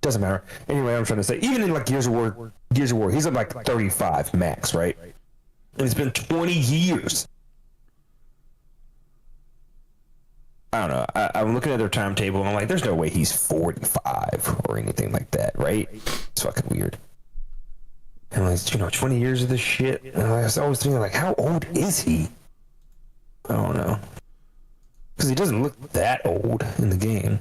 Doesn't matter. Anyway, I'm trying to say, even in like Gears of War, he's at like 35 max, right? And it's been 20 years. I don't know. I'm looking at their timetable and I'm like, there's no way he's 45 or anything like that, right? It's fucking weird. And like, 20 years of this shit. And I was always thinking, like, how old is he? I don't know. Because he doesn't look that old in the game.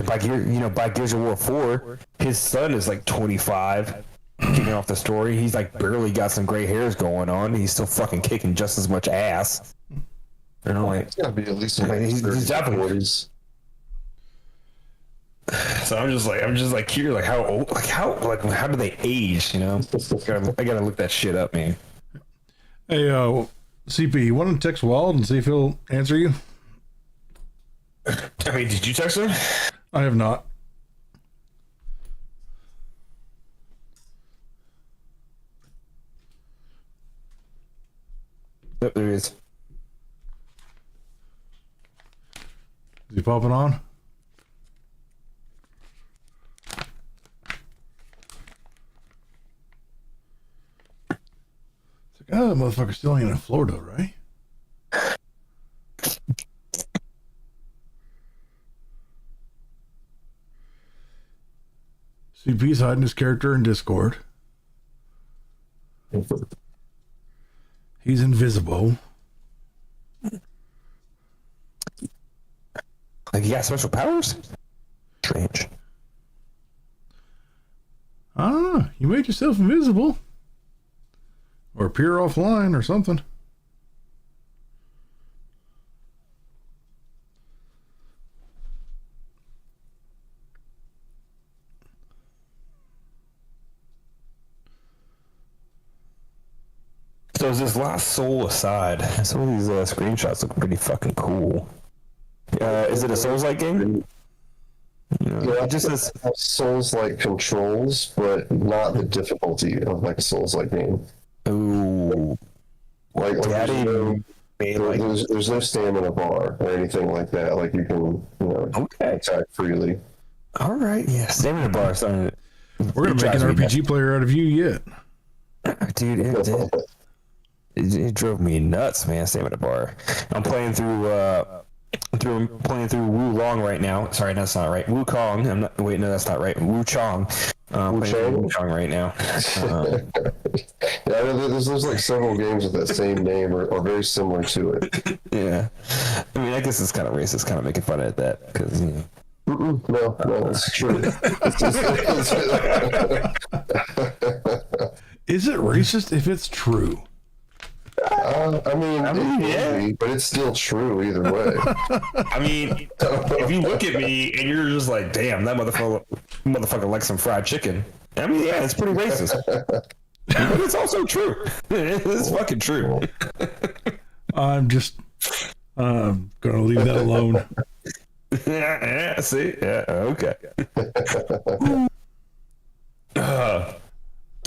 By Gears of War 4, his son is like 25. Kicking off the story, he's like barely got some gray hairs going on. He's still fucking kicking just as much ass. You know, like, it's gotta be at least he's definitely 40s. So I'm just like curious, like how old, how do they age? You know, I gotta look that shit up, man. Hey, CP, you want to text Wald and see if he'll answer you? I mean, did you text him? I have not. Yep, there he is. Is he popping on? It's like, oh, that motherfucker's still ain't in Florida, right? CP's hiding his character in Discord. He's invisible. Like, he got special powers? Strange. I don't know. You made yourself invisible. Or appear offline or something. So is this Lost Soul aside, some of these screenshots look pretty fucking cool. Is it a Souls-like game? Yeah, just as Souls-like controls, but not the difficulty of like a Souls-like game. Ooh. There's no stamina bar or anything like that. Like you can, attack freely. All right, yeah, stamina bar. We're gonna make an RPG player out of you yet, dude. It drove me nuts, man. Stamina bar. I'm playing through Wu Long right now. Sorry, that's not right. Wu Kong. No, that's not right. Wu Chong. Wu Chong right now. Yeah, there's like several games with that same name or very similar to it. Yeah, I mean, I guess it's kind of racist, kind of making fun of that because No, it's true. Is it racist if it's true? I mean, yeah, but it's still true either way. I mean, if you look at me and you're just like, damn, that motherfucker likes some fried chicken. I mean, yeah, it's pretty racist. But it's also true. It's fucking true. I'm just gonna leave that alone. Yeah, see? Yeah, okay.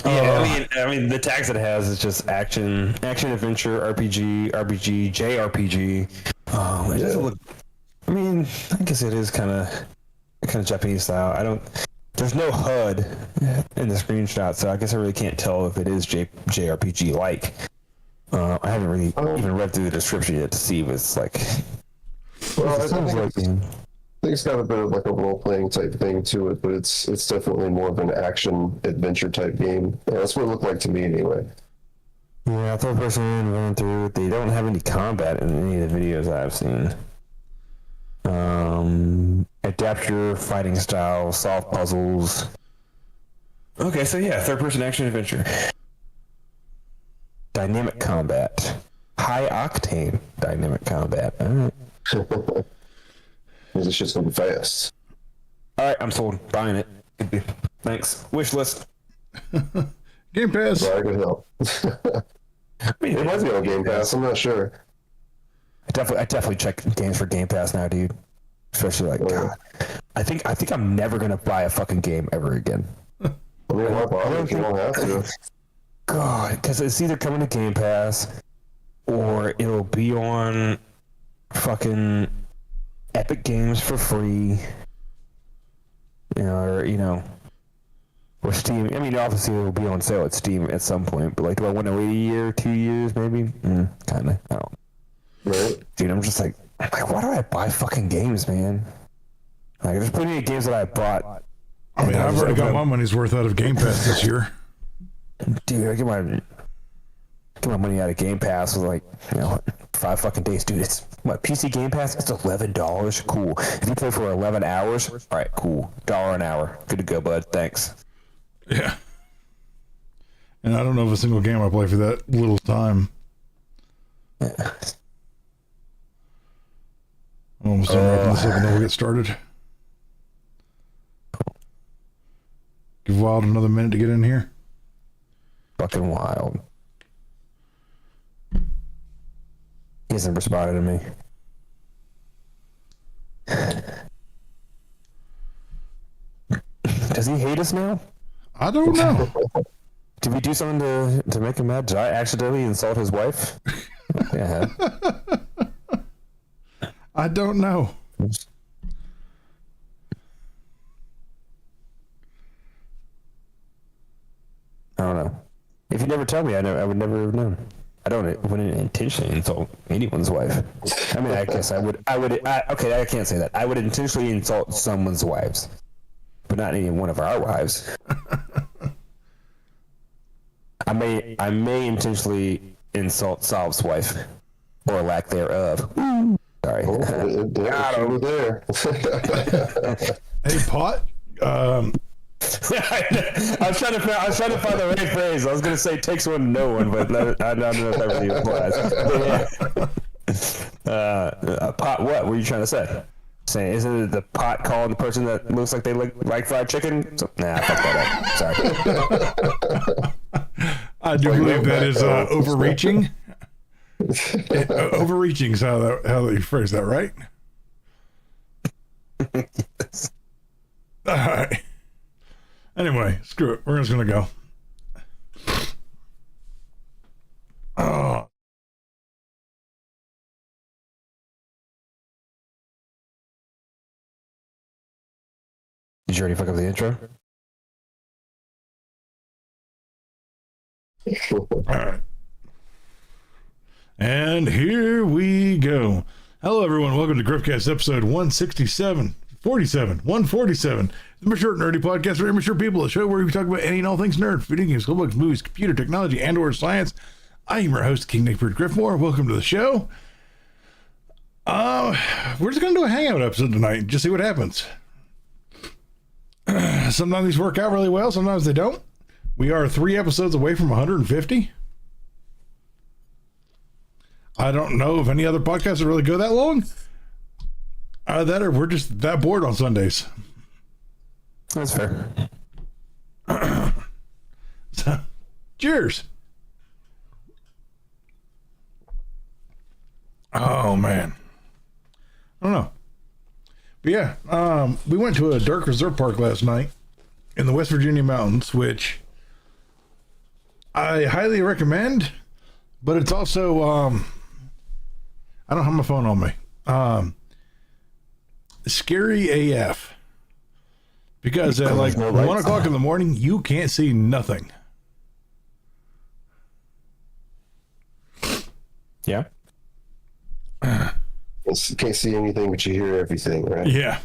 Yeah, I mean, the tags it has is just action, adventure, RPG, JRPG. It doesn't look. I mean, I guess it is kind of Japanese style. There's no HUD in the screenshot, so I guess I really can't tell if it is JRPG like. I haven't really even read through the description yet to see if it's like. Well, I think it's got a bit of like a role-playing type thing to it, but it's definitely more of an action adventure type game. Yeah, that's what it looked like to me anyway. Yeah, third person running through. They don't have any combat in any of the videos I've seen. Adapt your fighting style, solve puzzles. Okay, so yeah, third person action adventure. Dynamic combat. High octane dynamic combat. All right. This shit's gonna be fast. All right, I'm sold. Buying it. Thanks. Wish list. Game Pass. Sorry, good help. I mean, it might be on Game Pass. I'm not sure. I definitely check games for Game Pass now, dude. Especially like, God, I think I'm never gonna buy a fucking game ever again. I mean, why bother if you don't have to? God, because it's either coming to Game Pass or it'll be on fucking Epic Games for free, or Steam. I mean, obviously it will be on sale at Steam at some point, but like, do I want to wait a year, 2 years, maybe? Kind of. I don't. Right. Dude, I'm like, why do I buy fucking games, man? Like, there's plenty of games that I bought. I mean, I've already got my money's worth out of Game Pass this year. Dude, I get my money out of Game Pass with 5 fucking days. Dude, it's what, PC Game Pass? It's $11. Cool. If you play for 11 hours, all right, cool. $1 an hour. Good to go, bud. Thanks. Yeah. And I don't know of a single game I play for that little time. Yeah. I'm almost done wrapping this up and then we'll get started. Give Wild another minute to get in here. Fucking wild. He hasn't responded to me. Does he hate us now? I don't know. Did we do something to make him mad? Did I accidentally insult his wife? Yeah. I don't know. I don't know. If you never tell me, I would never have known. Wouldn't intentionally insult anyone's wife. I mean, I guess I would. Okay, I can't say that. I would intentionally insult someone's wives, but not any one of our wives. I may intentionally insult Salv's wife, or lack thereof. Sorry. Got over there. Hey, Pot. I was trying to find the right phrase. I was going to say takes one to know one, but I don't know if that really applies. Pot, what were you trying to say? Saying, isn't it the pot calling the person that looks like they like fried chicken? So, nah, fuck that up. Sorry. I do believe that is overreaching. Overreaching is how you phrase that, right? Yes. All right. Anyway, screw it. We're just going to go. Oh. Did you already fuck up the intro? All right. And here we go. Hello, everyone. Welcome to Griffcast episode 147. 147. The Mature Nerdy Podcast for immature people, a show where we talk about any and all things nerd, video games, comic books, movies, computer technology, and or science. I am your host, King Nick Griffmore. Welcome to the show. We're just going to do a hangout episode tonight and just see what happens. Sometimes these work out really well, sometimes they don't. We are 3 episodes away from 150. I don't know if any other podcasts that really go that long. That or we're just that bored on Sundays. That's fair. So, cheers. Oh man, I don't know, but yeah, we went to a dark resort park last night in the West Virginia mountains, which I highly recommend. But it's also I don't have my phone on me. Scary AF, because at like 1 o'clock in the morning you can't see nothing. Yeah. Can't see anything, but you hear everything, right? Yeah.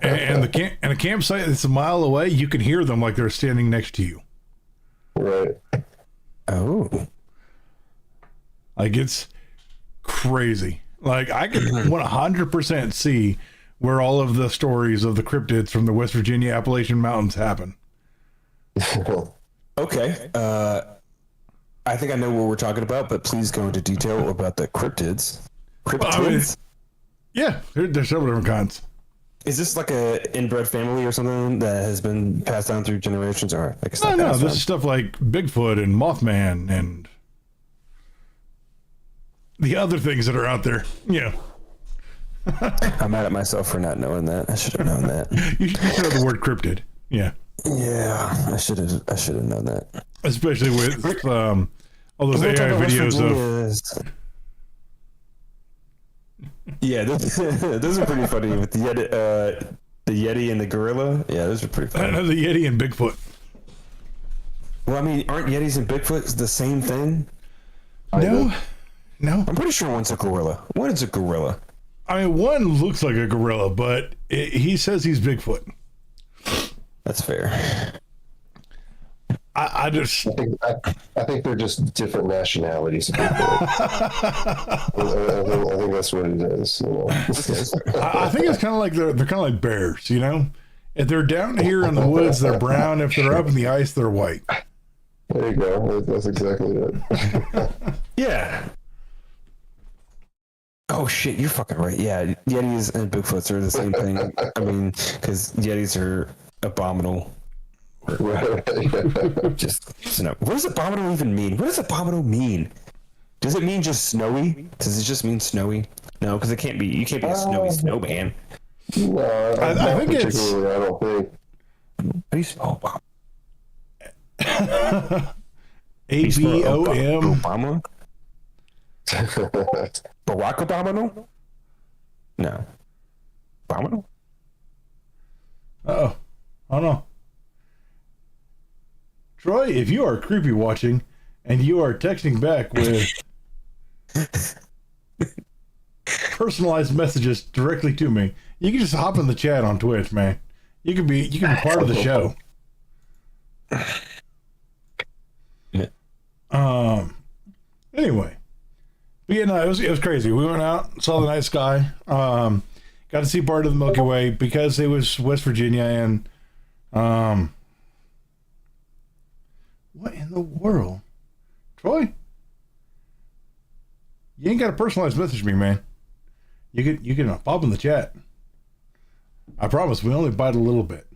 And a campsite that's a mile away, you can hear them like they're standing next to you. Right. Oh. Like, it's crazy. Like, I could 100% see where all of the stories of the cryptids from the West Virginia Appalachian Mountains happen. Okay. I think I know what we're talking about, but please go into detail about the cryptids. Cryptids? Yeah, there's several different kinds. Is this like a inbred family or something that has been passed down through generations? Or I guess No, this is stuff like Bigfoot and Mothman and the other things that are out there. Yeah. I'm mad at myself for not knowing that. I should have known that. You should know the word cryptid. Yeah. Yeah, I should have known that. Especially with all those AI videos of Yeah, those are pretty funny with the Yeti and the gorilla. Yeah, those are pretty funny. The Yeti and Bigfoot. Well, I mean, aren't Yetis and Bigfoot the same thing? No. I'm pretty sure one's a gorilla. One is a gorilla. I mean, one looks like a gorilla, but he says he's Bigfoot. That's fair. I think they're just different nationalities. I think that's what it is. You know? I think it's kind of like they're kind of like bears, you know. If they're down here in the woods, they're brown. If they're up in the ice, they're white. There you go. That's exactly it. Yeah. Oh shit, you're fucking right. Yeah, Yetis and Bigfoots are the same thing. I mean, because Yetis are abominable. Right. Just snow. What does abominable even mean? What does abominable mean? Does it mean just snowy? Does it just mean snowy? No, because it can't be. You can't be a snowy snowman. No, I think it's. I don't think. How do you spell Obama? ABOM. Obama? Barack Obama? No. Obama? Oh, I don't know. Troy, if you are creepy watching and you are texting back with personalized messages directly to me, you can just hop in the chat on Twitch, man. You can be part of the show. Anyway, but yeah, no, it was crazy. We went out, saw the night sky, got to see part of the Milky Way because it was West Virginia, and what in the world, Troy? You ain't got to personalized message me, man. You can pop in the chat. I promise we only bite a little bit.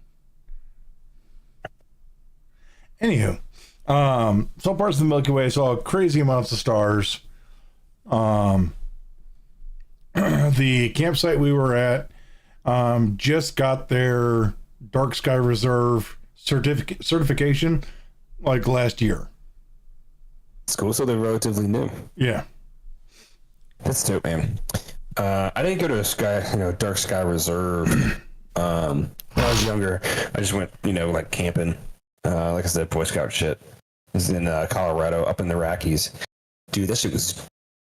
Anywho, saw parts of the Milky Way, saw crazy amounts of stars. The campsite we were at just got their Dark Sky Reserve certification like last year. It's cool. So they're relatively new. Yeah. That's dope, man. I didn't go to a Dark Sky Reserve. When I was younger, I just went, like camping. Like I said, Boy Scout shit. It was in Colorado, up in the Rockies. Dude, that shit was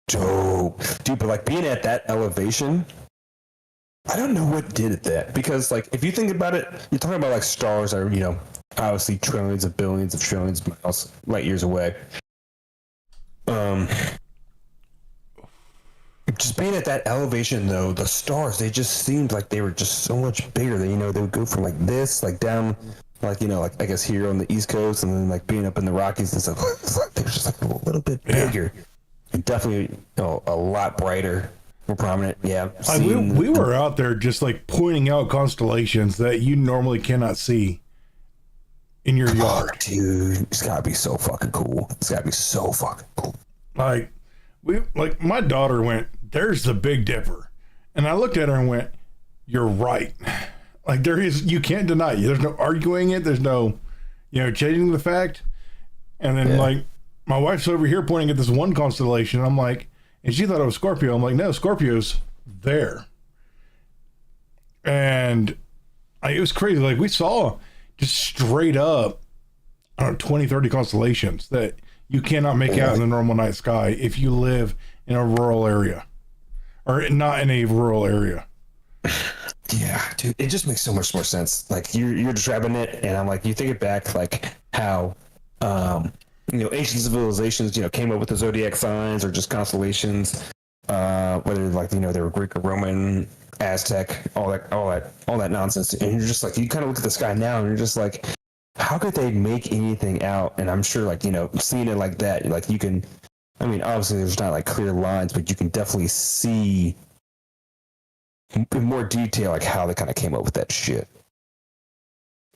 dope. Dude, but like being at that elevation, I don't know what did it that. Because like if you think about it, you're talking about like stars that are, obviously trillions of billions of trillions of miles, light years away. Just being at that elevation though, the stars, they just seemed like they were just so much bigger. They would go from like this, like down, like like I guess here on the East Coast, and then like being up in the Rockies and stuff. It's like they were just like a little bit bigger, and definitely a lot brighter, more prominent. Yeah, we were out there just like pointing out constellations that you normally cannot see in your yard. Dude, it's gotta be so fucking cool. It's gotta be so fucking cool. Like my daughter went, "There's the Big Dipper," and I looked at her and went, "You're right." Like you can't deny it. There's no arguing it. There's no, changing the fact. And then like my wife's over here pointing at this one constellation. I'm like, and she thought it was Scorpio. I'm like, no, Scorpio's there. And it was crazy. Like we saw just straight up, 20, 30 constellations that you cannot make out in the normal night sky if you live in a rural area or not in a rural area. Yeah, dude, it just makes so much more sense. Like you're describing it, and I'm like, you think it back, like how, ancient civilizations, came up with the zodiac signs or just constellations, whether like they were Greek or Roman, Aztec, all that nonsense. And you're just like, you kind of look at the sky now, and you're just like, how could they make anything out? And I'm sure, like seeing it like that, like you can. I mean, obviously, there's not like clear lines, but you can definitely see in more detail, like how they kind of came up with that shit.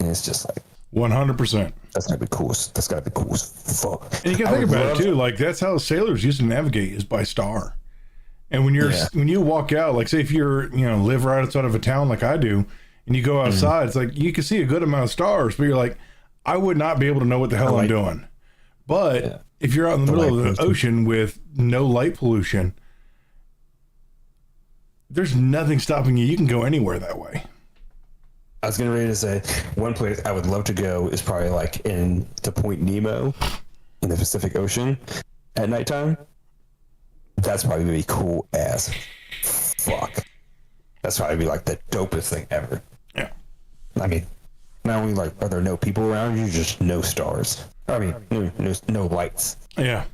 And it's just like 100%. That's gotta be cool. That's gotta be cool as fuck. And you can think about it too. Like that's how sailors used to navigate, is by star. And when you walk out, like say if you're live right outside of a town like I do, and you go outside, it's like you can see a good amount of stars, but you're like, I would not be able to know what the hell I'm doing. But if you're out in the middle of the ocean with no light pollution, there's nothing stopping you. You can go anywhere that way. I was getting ready to say one place I would love to go is probably like in to Point Nemo in the Pacific Ocean at nighttime. That's probably gonna be cool as fuck. That's probably be like the dopest thing ever. Yeah. I mean, not only like are there no people around you, just no stars. I mean, no lights. Yeah.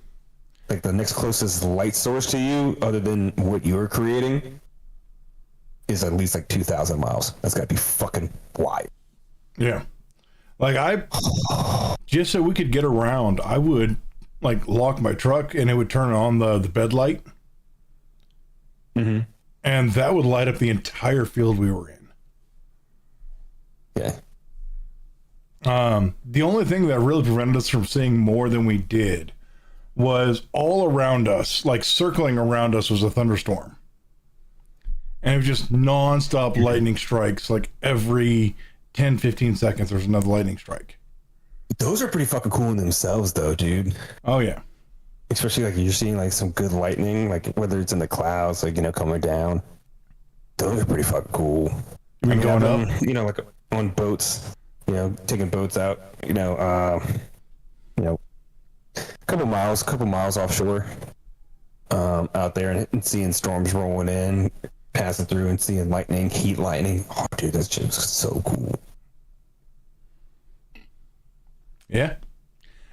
Like the next closest light source to you, other than what you're creating, is at least like 2,000 miles. That's gotta be fucking wide. Yeah. Like just so we could get around, I would like lock my truck and it would turn on the bed light. Mm-hmm. And that would light up the entire field we were in. Yeah. The only thing that really prevented us from seeing more than we did was all around us, like circling around us, was a thunderstorm. And it was just nonstop lightning strikes. Like every 10, 15 seconds, there's another lightning strike. Those are pretty fucking cool in themselves, though, dude. Oh, yeah. Especially like you're seeing like some good lightning, like whether it's in the clouds, like, coming down. Those are pretty fucking cool. You mean going up? Like on boats, taking boats out, couple miles offshore, out there and seeing storms rolling in, passing through and seeing lightning, heat lightning. Oh, dude, that's just so cool. Yeah.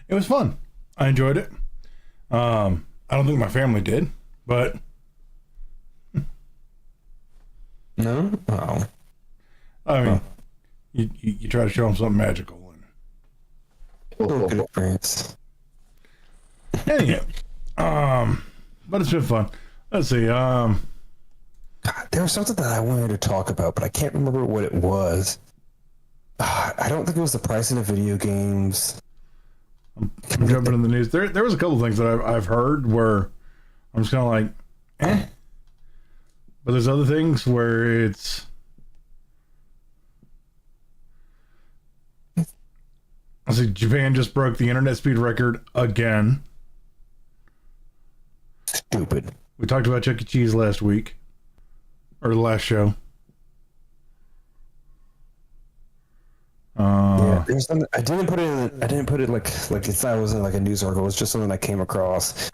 It was fun. I enjoyed it. I don't think my family did, but no. Oh. I mean, you try to show them something magical and Good experience. anyhow, but it's been fun. Let's see. God, there was something that I wanted to talk about, but I can't remember what it was. I don't think it was the pricing of video games. I'm jumping in the news. There was a couple things that I've heard where I'm just kind of like, eh. But there's other things where it's I see Japan just broke the internet speed record again. Stupid. We talked about Chuck E. Cheese last week, or the last show. Yeah, there's something I didn't put it like it's not, it wasn't like a news article. It was just something I came across,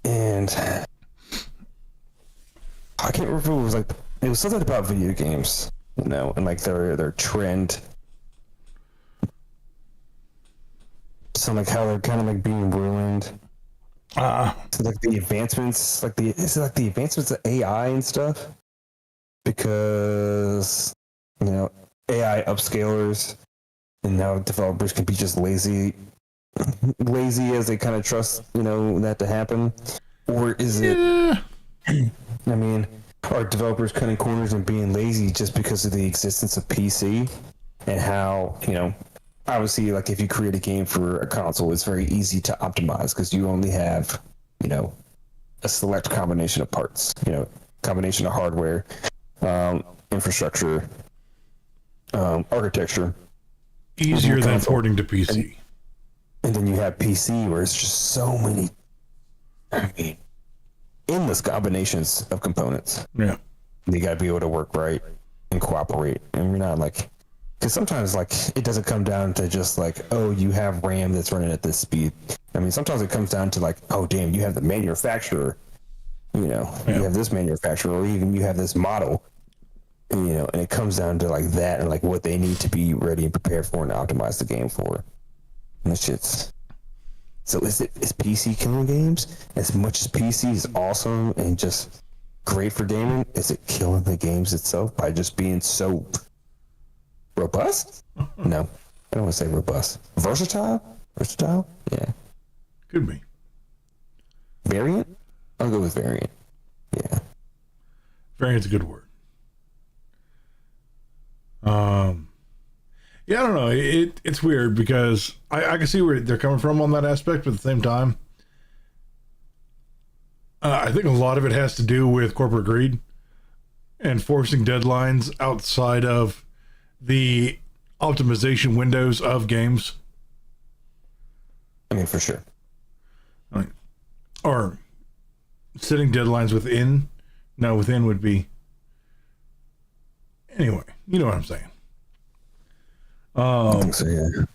and I can't remember if it was it was something about video games, and like their trend. So like how they're kind of like being ruined. So like the advancements, is it like the advancements of AI and stuff? Because AI upscalers. And now developers can be just lazy as they kind of trust, that to happen. Or is it, I mean, are developers cutting corners and being lazy just because of the existence of PC? And how, obviously, like if you create a game for a console, it's very easy to optimize because you only have, a select combination of parts, combination of hardware, infrastructure, architecture. Easier than porting to PC. And then you have PC where it's just so many, endless combinations of components. Yeah. You got to be able to work right and cooperate. And you're not because sometimes it doesn't come down to just oh, you have RAM that's running at this speed. I mean, sometimes it comes down to oh, damn, you have the manufacturer, you have this manufacturer, or even you have this model. And it comes down to that and what they need to be ready and prepared for and optimize the game for. And it's shit's. So is PC killing games? As much as PC is awesome and just great for gaming, is it killing the games itself by just being so robust? No, I don't want to say robust. Versatile? Versatile? Yeah. Could be. Variant? I'll go with variant. Yeah. Variant's a good word. Yeah, I don't know. It's weird because I can see where they're coming from on that aspect, but at the same time, I think a lot of it has to do with corporate greed and forcing deadlines outside of the optimization windows of games. I mean, for sure. Or setting deadlines within. No, within would be Anyway, you know what I'm saying. I think so, yeah.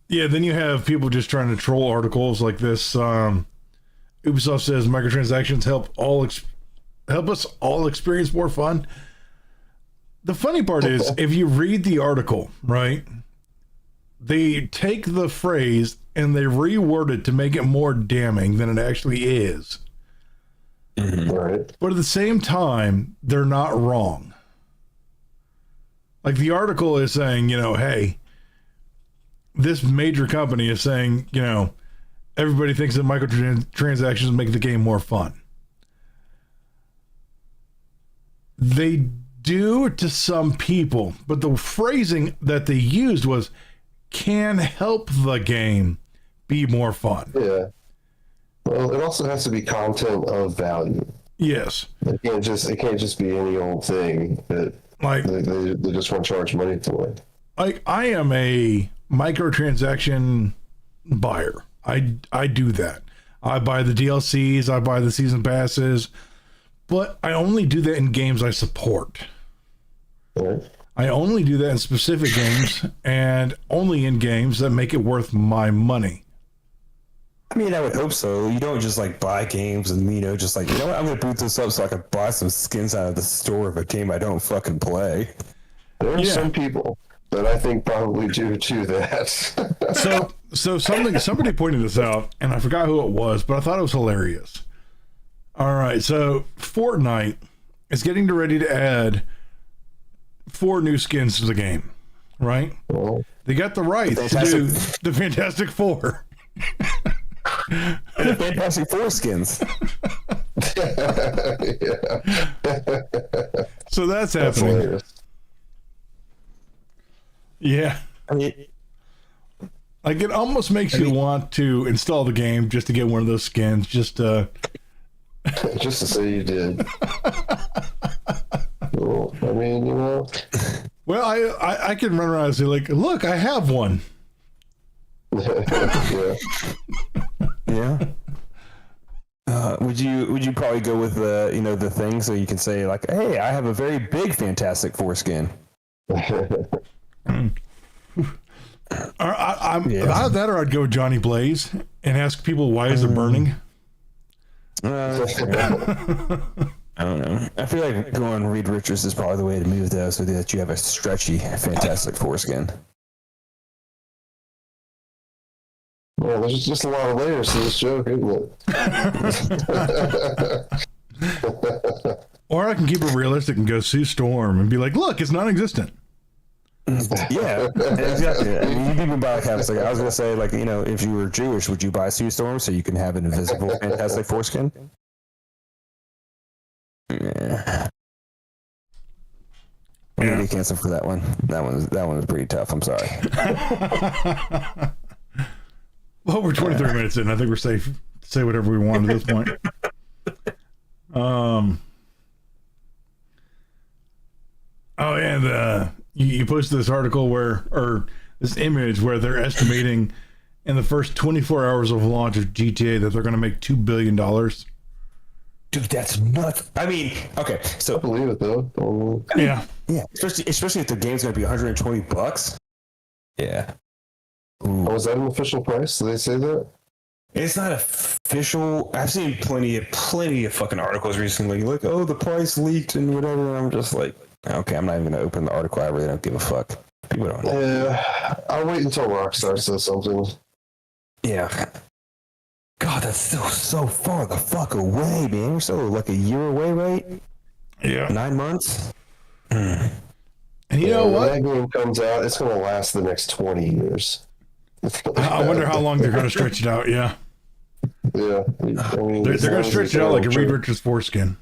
Yeah, then you have people just trying to troll articles like this. Ubisoft says microtransactions help us all experience more fun. The funny part is, if you read the article, right, they take the phrase and they reword it to make it more damning than it actually is. Mm-hmm. Right. But at the same time, they're not wrong. Like the article is saying, hey, this major company is saying, everybody thinks that microtransactions make the game more fun. They do to some people, but the phrasing that they used was can help the game be more fun. Yeah. Well, it also has to be content of value. Yes. It can't just be any old thing that like they just want to charge money for it. Like I am a microtransaction buyer. I do that. I buy the DLCs, I buy the season passes, but I only do that in games I support. Right. I only do that in specific games and only in games that make it worth my money. I mean, I would hope so. You don't just like buy games and just like, what, I'm gonna boot this up so I can buy some skins out of the store of a game I don't fucking play. There are some people that I think probably do that. So somebody pointed this out, and I forgot who it was, but I thought it was hilarious. All right, so Fortnite is getting ready to add 4 new skins to the game, right? Well, they got the right to do the Fantastic Four. And the Fantastic Four skins. So that's happening. Hilarious. Yeah. I mean, like it almost makes you want to install the game just to get one of those skins, just to say you did. Well, I mean, Well, I can run around and say like, look, I have one. Yeah. Yeah. Would you probably go with the thing so you can say like, hey, I have a very big Fantastic Four skin. Either that or I'd go with Johnny Blaze and ask people why is it burning. I don't know. I feel like going Reed Richards is probably the way to move though, so that you have a stretchy Fantastic Four skin. Well, there's just a lot of layers to this joke, isn't it? Or I can keep it realistic and go Sue Storm and be like, look, it's non-existent. Yeah, exactly. I mean, you even buy like, I was gonna say like, if you were Jewish, would you buy Sue Storm so you can have an invisible Fantastic Four skin? Yeah. I'm gonna get canceled for that one. That one was pretty tough. I'm sorry. Well, we're 23 minutes in. I think we're safe to say whatever we want at this point. Oh, and you posted this article or this image where they're estimating in the first 24 hours of launch of GTA that they're going to make $2 billion. Dude, that's nuts. I mean, okay, so I believe it though. Yeah, especially if the game's going to be $120. Yeah. Ooh. Was that an official price? Did they say that? It's not official. I've seen plenty of fucking articles recently, like, oh, the price leaked and whatever. And I'm just like, okay, I'm not even gonna open the article. I really don't give a fuck. People don't know. Yeah, I'll wait until Rockstar says something. Yeah. God, that's still so far the fuck away, man. We're still like a year away, right? Yeah. 9 months. And you know what? When that game comes out, it's going to last the next 20 years. I wonder how long they're going to stretch it out. Yeah. Yeah. I mean, they're going to stretch it out like a Reed Richards foreskin.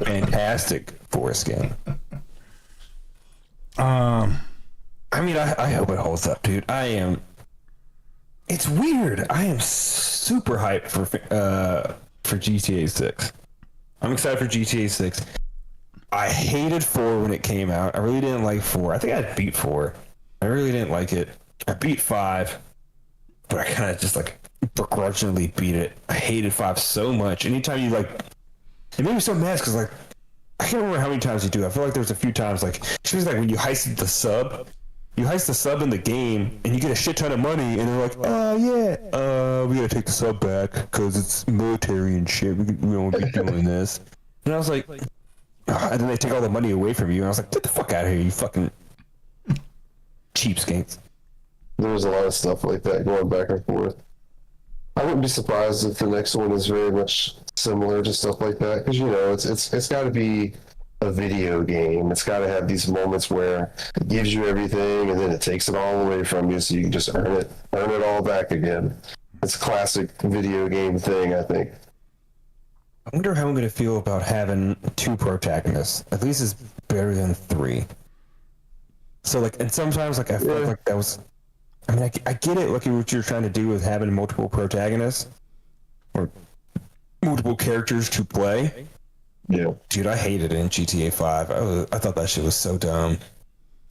Fantastic foreskin. I mean, I hope it holds up, dude. It's weird. I am super hyped for GTA 6. I'm excited for GTA 6. I hated 4 when it came out. I really didn't like 4. I think I beat 4. I really didn't like it. I beat 5, but I kind of just like begrudgingly beat it. I hated 5 so much. Anytime you like it made me so mad because like I can't remember how many times you do. I feel like there's a few times like she was like when you heisted the sub. You heist the sub in the game, and you get a shit ton of money, and they're like, "Oh yeah, we gotta take the sub back because it's military and shit. We don't be doing this." And I was like, and then they take all the money away from you, and I was like, "Get the fuck out of here, you fucking cheapskates." There's a lot of stuff like that going back and forth. I wouldn't be surprised if the next one is very much similar to stuff like that, because it's got to be a video game. It's got to have these moments where it gives you everything and then it takes it all away from you, so you can just earn it all back again. It's a classic video game thing, I think. I wonder how I'm gonna feel about having 2 protagonists. At least it's better than 3. So like, and sometimes like I felt like that was. I mean, I get it. Like what you're trying to do with having multiple protagonists or multiple characters to play. Yeah. Dude, I hated it in GTA 5. I thought that shit was so dumb.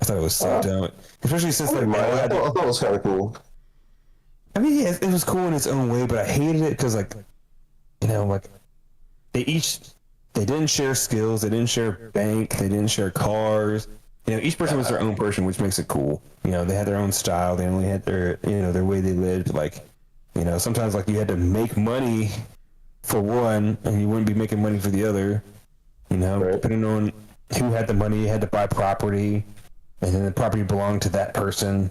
I thought it was so dumb. Especially since like I thought it was kind of cool. I mean, yeah, it was cool in its own way, but I hated it because like, like they didn't share skills, they didn't share bank, they didn't share cars. Each person was their own person, which makes it cool. They had their own style. They only had their their way they lived. Like, sometimes like you had to make money for one, and you wouldn't be making money for the other. Right. Depending on who had the money, you had to buy property, and then the property belonged to that person.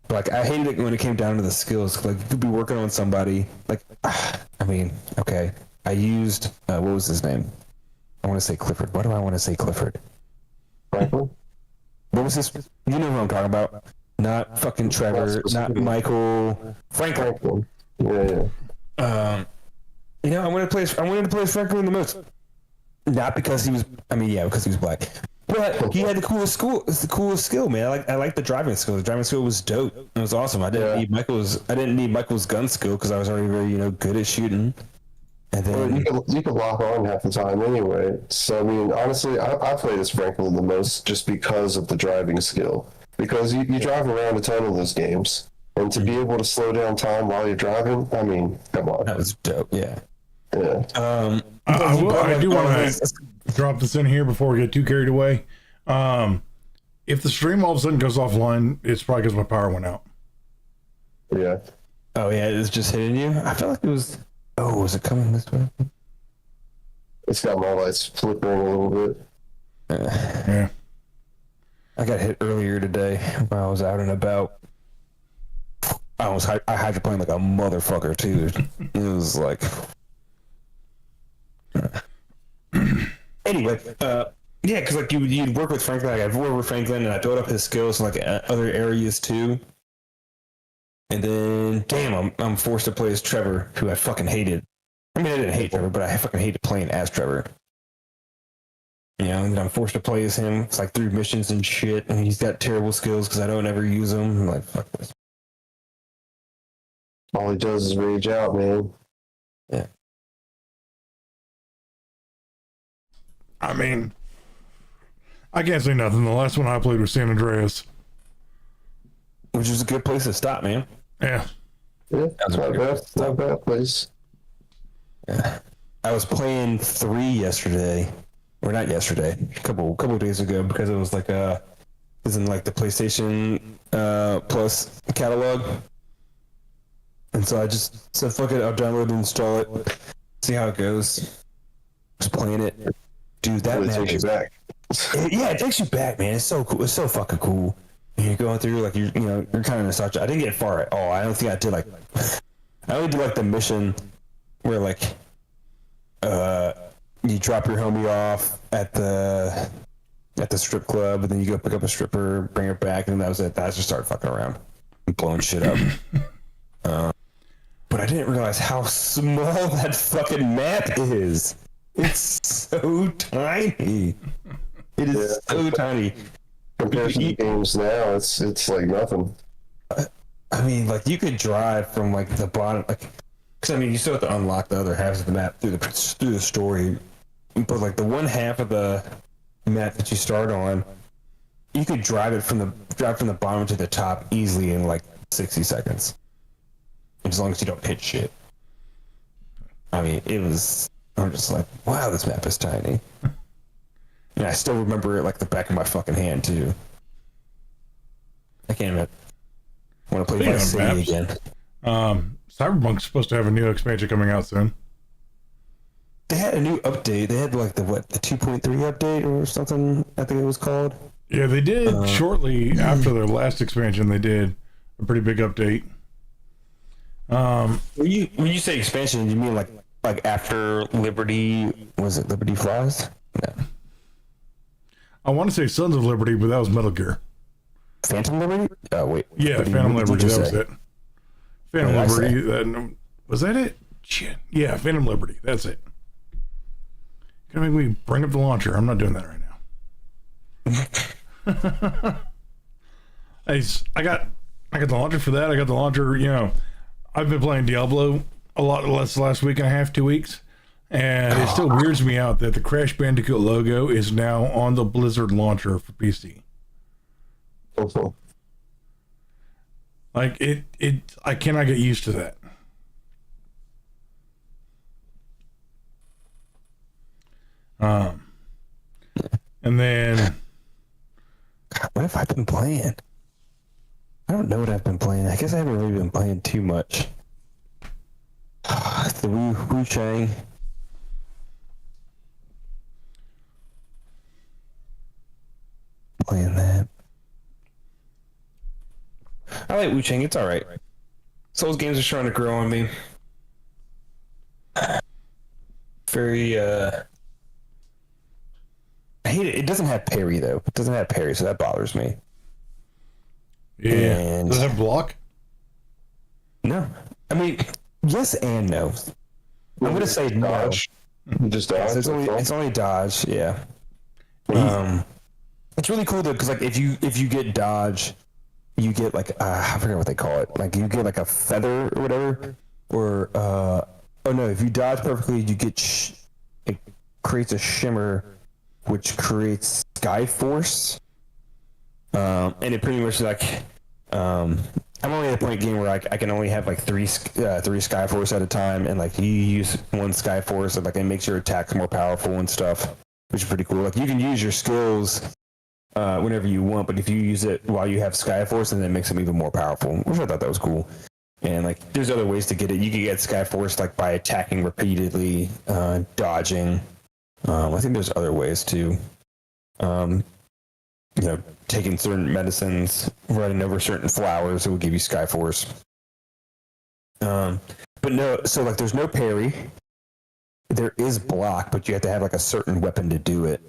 But, like, I hated it when it came down to the skills. Like, you could be working on somebody. Like, I mean, okay, I used what was his name? I want to say Clifford. Why do I want to say Clifford? Franklin? What was this? You know who I'm talking about? Not fucking Trevor. Not Michael. Franklin. Yeah. I wanted to play Franklin the most. Not because he was. I mean, yeah, because he was black. But he had the coolest skill, man. I like the driving skill. The driving skill was dope. It was awesome. I didn't need Michael's gun skill because I was already very good at shooting. And then you could lock on half the time anyway. So I mean, honestly, I played as Franklin the most just because of the driving skill. Because you drive around a ton of those games, and to be able to slow down time while you're driving, I mean, come on. That was dope. Yeah. Yeah. I do want to drop this in here before we get too carried away. If the stream all of a sudden goes offline, it's probably because my power went out. Yeah. Oh yeah, it's just hitting you. I felt like it was. Oh, was it coming this way? It's got my lights flickering a little bit. Yeah. I got hit earlier today when I was out and about. I hydroplaned like a motherfucker too. It was like. Anyway, yeah, because like you'd work with Franklin. Like I've worked with Franklin, and I built up his skills in like other areas too. And then, damn, I'm forced to play as Trevor, who I fucking hated. I mean, I didn't hate Trevor, but I fucking hated playing as Trevor. And I'm forced to play as him. It's like 3 missions and shit, and he's got terrible skills because I don't ever use them. I'm like, fuck this. All he does is rage out, man. Yeah. I mean, I can't say nothing. The last one I played was San Andreas. Which is a good place to stop, man. Yeah. Yeah, it's not a bad place. Yeah. I was playing 3 yesterday. Or not yesterday. A couple days ago because it was like it's in like the PlayStation Plus catalog. And so I just said fuck it, I'll download and install it. See how it goes. Just playing it. Dude, that map takes you back. It takes you back, man. It's so cool. It's so fucking cool. You're going through like you're kind of nostalgic. I didn't get far at all. I don't think I did like. I only did like the mission where like you drop your homie off at the strip club, and then you go pick up a stripper, bring her back, and that was it. I just started fucking around and blowing shit up. But I didn't realize how small that fucking map is. It's so tiny. It is so tiny. Compared to the games now, it's like nothing. I mean, like you could drive from like the bottom, like, because I mean, you still have to unlock the other halves of the map through the story, but like the one half of the map that you start on, you could drive from the bottom to the top easily in like 60 seconds, as long as you don't hit shit. I mean, it was I'm just like, wow, this map is tiny. And I still remember it like the back of my fucking hand too. I can't even want to play Vice City again. Cyberpunk's supposed to have a new expansion coming out soon. They had a new update. They had like the 2.3 update or something, I think it was called. Yeah, they did shortly after their last expansion. They did a pretty big update. When you say expansion, you mean like after Liberty? Was it Liberty Flies? No. I want to say Sons of Liberty, but that was Metal Gear. Phantom Liberty? Oh wait. Yeah, Phantom Liberty. That was it. Phantom Liberty. Was that it? Shit. Yeah, Phantom Liberty. That's it. Gonna make me bring up the launcher. I'm not doing that right now. I got the launcher for that. I got the launcher. You know, I've been playing Diablo a lot less the last week and a half, 2 weeks, and it still weirds me out that the Crash Bandicoot logo is now on the Blizzard launcher for PC. Also, like it I cannot get used to that. And then what have I been playing? I don't know what I've been playing. I guess I haven't really been playing too much. The Wu Chang. Playing that. I like Wu Chang. It's all right. Souls games are trying to grow on me. Very I hate it. It doesn't have parry though. It doesn't have parry, so that bothers me. Yeah. And does it have block? No. I mean, yes and no. I'm gonna say dodge. No. Just dodge. It's only dodge. Yeah. It's really cool though, because like if you get dodge, you get like I forget what they call it. Like you get like a feather or whatever, or oh no, if you dodge perfectly, you get it creates a shimmer, which creates Sky Force. And it pretty much like I'm only at a point game where I can only have like three Sky Force at a time, and like you use one Sky Force, and like it makes your attacks more powerful and stuff, which is pretty cool. Like you can use your skills whenever you want, but if you use it while you have Sky Force, then it makes them even more powerful, which I thought that was cool. And like there's other ways to get it. You can get Sky Force like by attacking repeatedly, dodging. I think there's other ways too. You know, taking certain medicines, running over certain flowers, it will give you Sky Force. But no, so like there's no parry. There is block, but you have to have like a certain weapon to do it.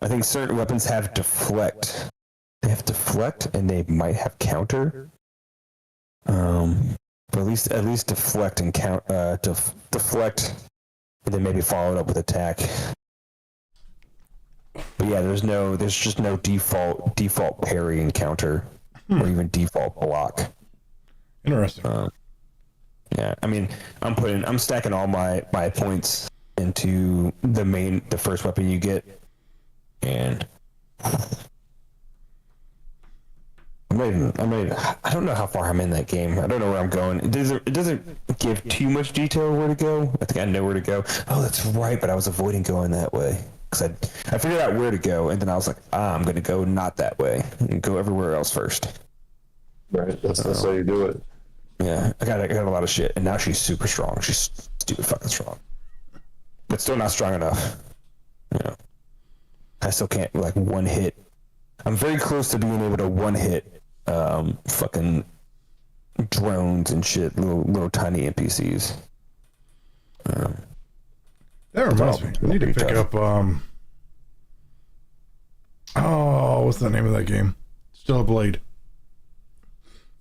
I think certain weapons have deflect. They have deflect, and they might have counter. But at least deflect and deflect, and then maybe follow it up with attack. But yeah, there's just no default parry and counter, or even default block. Interesting. Yeah, I mean, I'm stacking all my points into the first weapon you get, and I don't know how far I'm in that game. I don't know where I'm going. It doesn't give too much detail where to go. I think I know where to go. Oh, that's right, but I was avoiding going that way. Because I figured out where to go, and then I was like, I'm going to go not that way, and go everywhere else first. Right, that's how you do it. Yeah, I got a lot of shit, and now she's super strong. She's stupid fucking strong. But still not strong enough. You know, I still can't, like, one hit. I'm very close to being able to one hit fucking drones and shit, little tiny NPCs. That reminds me. I need to pick up what's the name of that game? Stellar Blade.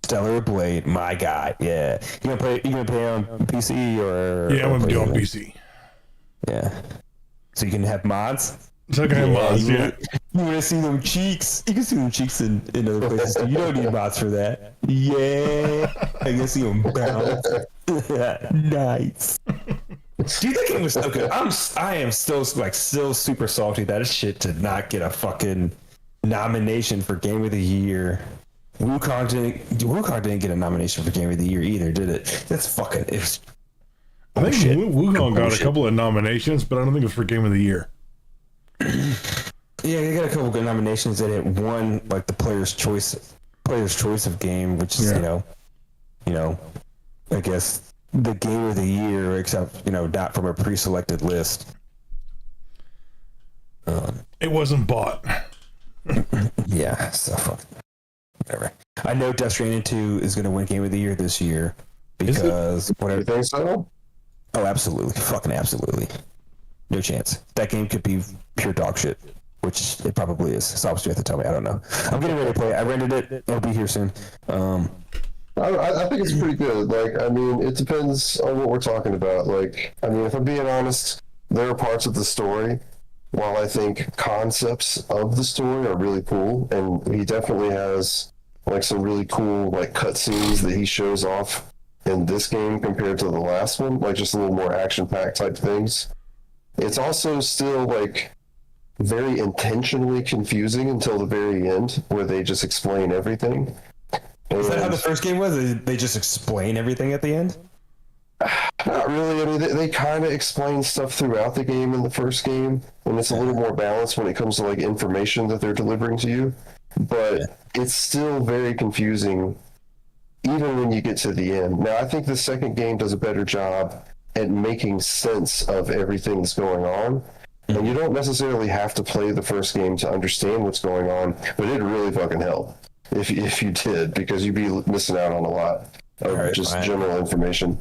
Stellar Blade, my god, yeah. You gonna play on PC or? Yeah, I'm gonna do on PC. Yeah. So you can have mods? So I can have mods, yeah. You wanna see them cheeks? You can see them cheeks in other places too. You don't need mods for that. Yeah. I can see them bounce. Nice. Dude, that game was so good. I am still super salty that shit did not get a fucking nomination for Game of the Year. Wukong didn't get a nomination for Game of the Year either, did it? That's fucking. I think Wukong got a couple of nominations, but I don't think it was for Game of the Year. Yeah, he got a couple good nominations, and it won like the player's choice of game, which is I guess the game of the year, except not from a pre-selected list. It wasn't bought. Yeah, so fuck. Whatever. I know Death Stranding 2 is going to win Game of the Year this year because whatever. You think so? Oh, absolutely, fucking absolutely. No chance. That game could be pure dog shit, which it probably is. Sobs, you have to tell me. I don't know. I'm getting ready to play it. I rented it. It'll be here soon. I think it's pretty good. Like, I mean, it depends on what we're talking about. Like, I mean, if I'm being honest, there are parts of the story, while I think concepts of the story are really cool, and he definitely has like some really cool like cutscenes that he shows off in this game compared to the last one, like just a little more action-packed type things. It's also still like very intentionally confusing until the very end, where they just explain everything. Is that how the first game was? They just explain everything at the end? Not really. I mean, they kind of explain stuff throughout the game in the first game, and it's a little more balanced when it comes to like information that they're delivering to you. But it's still very confusing, even when you get to the end. Now, I think the second game does a better job at making sense of everything that's going on. And you don't necessarily have to play the first game to understand what's going on, but it really fucking helped if you did, because you'd be missing out on a lot of general information.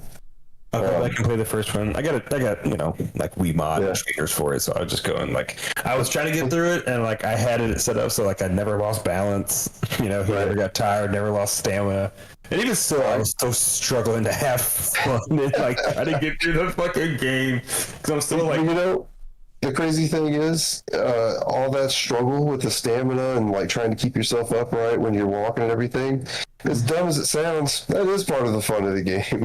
I can play the first one. I got like Wii mod trainers for it, so I was just going like I was trying to get through it, and like I had it set up so like I never lost balance. Never got tired, never lost stamina, and even still, I was still struggling to have fun and like try to get through the fucking game because I'm still like The crazy thing is, all that struggle with the stamina and like trying to keep yourself upright when you're walking and everything, as dumb as it sounds, that is part of the fun of the game.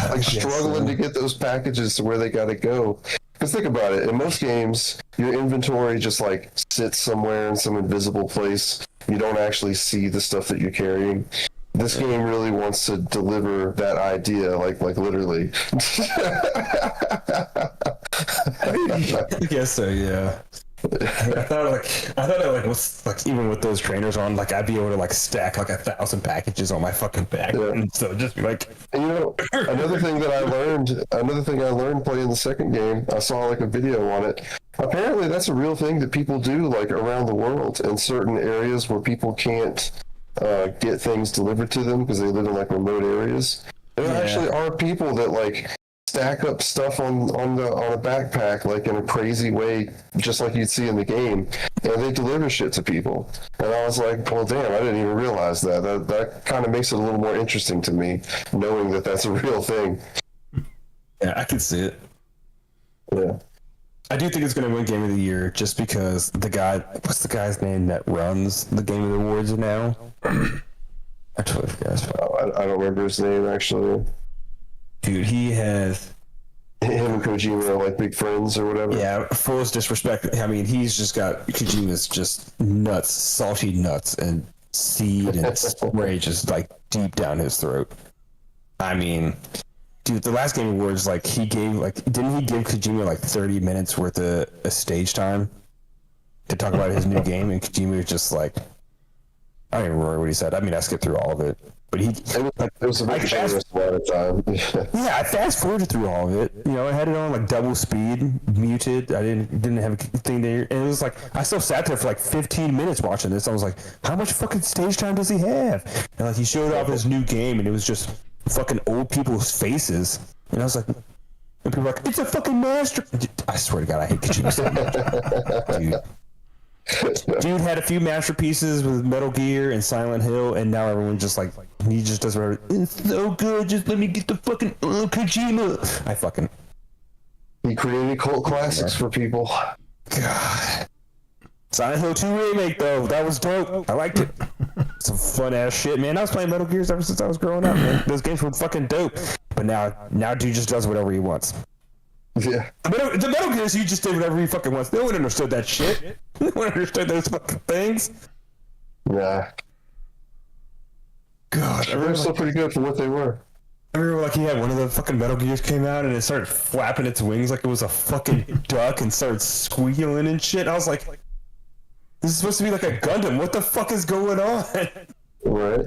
like struggling to get those packages to where they got to go. Because think about it, in most games, your inventory just like sits somewhere in some invisible place. You don't actually see the stuff that you're carrying. This game really wants to deliver that idea, like literally. I guess so, yeah. I thought was like even with those trainers on, like I'd be able to like stack like 1,000 packages on my fucking back, and so just be like. And another thing I learned playing the second game, I saw like a video on it. Apparently, that's a real thing that people do like around the world in certain areas where people can't get things delivered to them because they live in like remote areas. There actually are people that like stack up stuff on a backpack like in a crazy way, just like you'd see in the game, and they deliver shit to people. And I was like, well, damn, I didn't even realize that. That kind of makes it a little more interesting to me, knowing that that's a real thing. Yeah, I can see it. Yeah. I do think it's going to win Game of the Year just because what's the guy's name that runs the Game of the Awards now? I totally forgot. I don't remember his name, actually. Dude, he has... Him and Kojima are like big friends or whatever. Yeah, full disrespect. I mean, he's just got... Kojima's just nuts, salty nuts, and seed and spray just like deep down his throat. I mean... Dude, the last Game Awards, like, didn't he give Kojima like 30 minutes worth of stage time to talk about his new game? And Kojima was just like, I don't even remember what he said. I mean, I skipped through all of it. But it was a very generous amount of time. Yeah, I fast forwarded through all of it. I had it on like double speed, muted. I didn't have a thing there. And it was like, I still sat there for like 15 minutes watching this. I was like, how much fucking stage time does he have? And like, he showed off his new game, and it was just fucking old people's faces, and I was like, and people were like, it's a fucking master. I swear to God, I hate Kojima. Dude had a few masterpieces with Metal Gear and Silent Hill, and now everyone just like, he just does whatever. It's so good, just let me get the fucking Kojima. He created cult classics for people. God. Silent Hill 2 remake though, that was dope. I liked it. Some fun ass shit, man. I was playing Metal Gears ever since I was growing up, man. Those games were fucking dope. But now dude just does whatever he wants. Yeah. The Metal Gears, he just did whatever he fucking wants. No one understood that shit. No one understood those fucking things. Yeah. God, they were still pretty good for what they were. I remember like he had one of the fucking Metal Gears came out and it started flapping its wings like it was a fucking duck and started squealing and shit. I was like, this is supposed to be like a Gundam. What the fuck is going on? Right.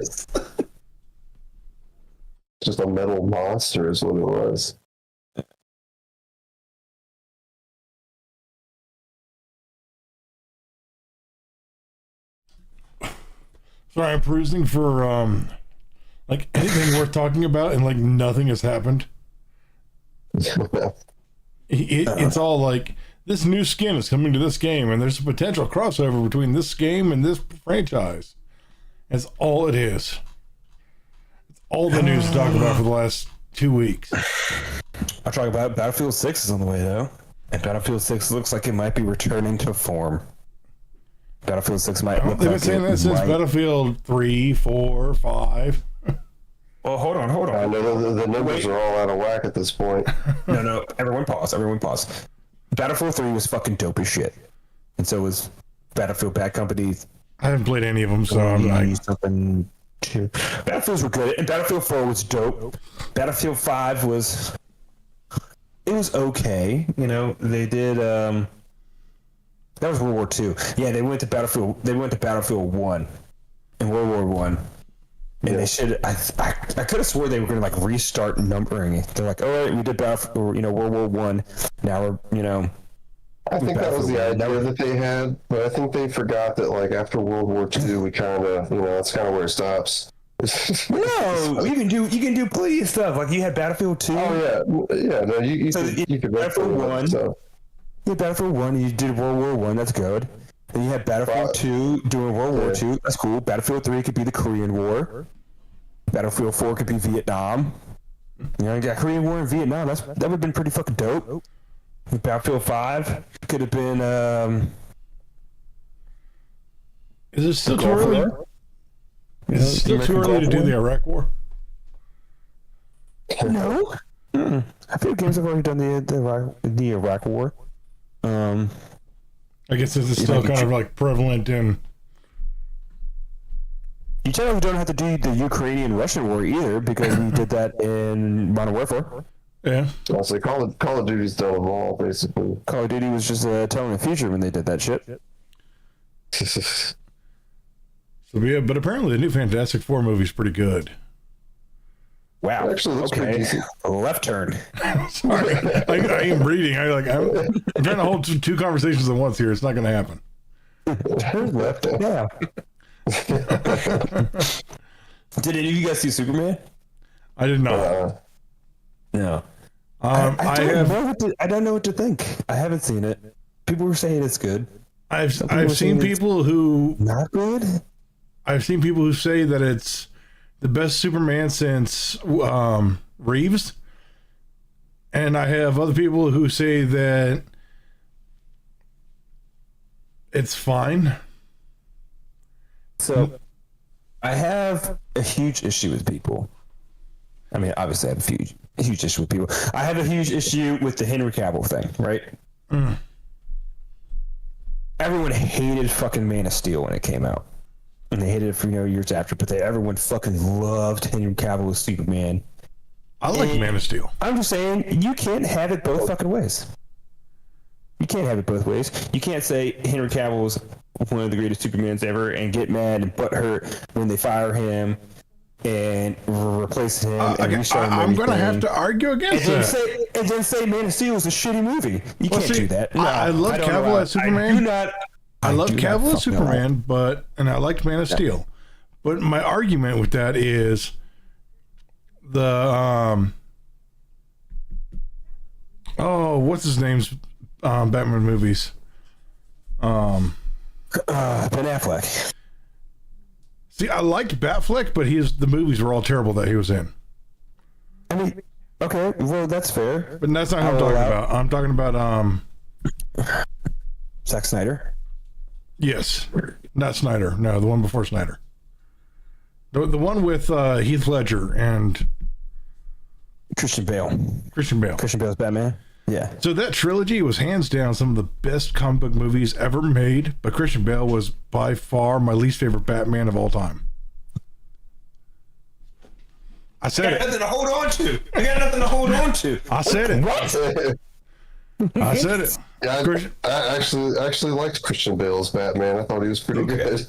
Just a metal monster is what it was. Sorry, I'm perusing for like anything worth talking about, and like nothing has happened. It's all like this new skin is coming to this game, and there's a potential crossover between this game and this franchise. That's all it is. It's all the news to talk about for the last 2 weeks. I'll talk about Battlefield 6 is on the way though, and Battlefield 6 looks like it might be returning to form. Battlefield 6 might look They've like been saying that since Battlefield 3, 4, 5. Well, hold on. I know the numbers are all out of whack at this point. No, everyone pause. Battlefield 3 was fucking dope as shit. And so was Battlefield Bad Company. I haven't played any of them, so I'm like... Something too. Battlefields were good, and Battlefield 4 was dope. Battlefield 5 was... It was okay. You know, they did... That was World War II. Yeah, they went to Battlefield 1 in World War 1. And they should. I could have swore they were going to like restart numbering it. They're like, all right, we did World War 1. Now we're, I think that was the idea that they had, but I think they forgot that like after World War II, we kind of, that's kind of where it stops. No, you can do plenty of stuff. Like you had Battlefield 2. Oh yeah. No, you could Battlefield 1. Yeah, Battlefield 1. You did World War 1. That's good. Then you had Battlefield 2 doing World War 2. That's cool. Battlefield 3 could be the Korean War. Battlefield 4 could be Vietnam. You got Korean War and Vietnam. That would have been pretty fucking dope. Battlefield 5 could have been. Is it still too early? Is it still too early to do the Iraq War? No. I feel games have already done the Iraq War. I guess this is still kind of like prevalent in. You technically don't have to do the Ukrainian-Russian war either because we did that in Modern Warfare. Yeah. Also, Call of Duty's done them all, basically. Call of Duty was just telling the future when they did that shit. So yeah, but apparently the new Fantastic Four movie's pretty good. Wow. It actually looks pretty decent. Left turn. Sorry. I am reading. I'm trying to hold two conversations at once here. It's not going to happen. Turn left. Yeah. Did any of you guys see Superman? I did not. No. I don't know what to think. I haven't seen it. People were saying it's good. I've seen people who not good. I've seen people who say that it's the best Superman since Reeves, and I have other people who say that it's fine. So, I have a huge issue with people. I mean, obviously, I have a huge issue with people. I have a huge issue with the Henry Cavill thing, right? Everyone hated fucking Man of Steel when it came out. And they hated it for years after, but everyone fucking loved Henry Cavill as Superman. I like Man of Steel. I'm just saying, you can't have it both fucking ways. You can't have it both ways. You can't say Henry Cavill is one of the greatest Supermans ever and get mad and butthurt when they fire him and replace him and restart him. I'm going to have to argue against that. And then say Man of Steel is a shitty movie. You can't do that. No, I love Cavill as Superman. I love Cavill as Superman, and I liked Man of Steel. But my argument with that is the what's his name's Batman movies? Ben Affleck. See, I liked Batfleck, but the movies were all terrible that he was in. I mean, okay, well that's fair. But that's not what I'm talking about. I'm talking about Zack Snyder. Yes, not Snyder. No, the one before Snyder. The one with Heath Ledger and Christian Bale. Christian Bale's Batman. Yeah. So that trilogy was hands down some of the best comic book movies ever made, but Christian Bale was by far my least favorite Batman of all time. I said it. Nothing to hold on to. I got nothing to hold on to. I said it. What? I said it. Yeah, I actually liked Christian Bale's Batman. I thought he was pretty good.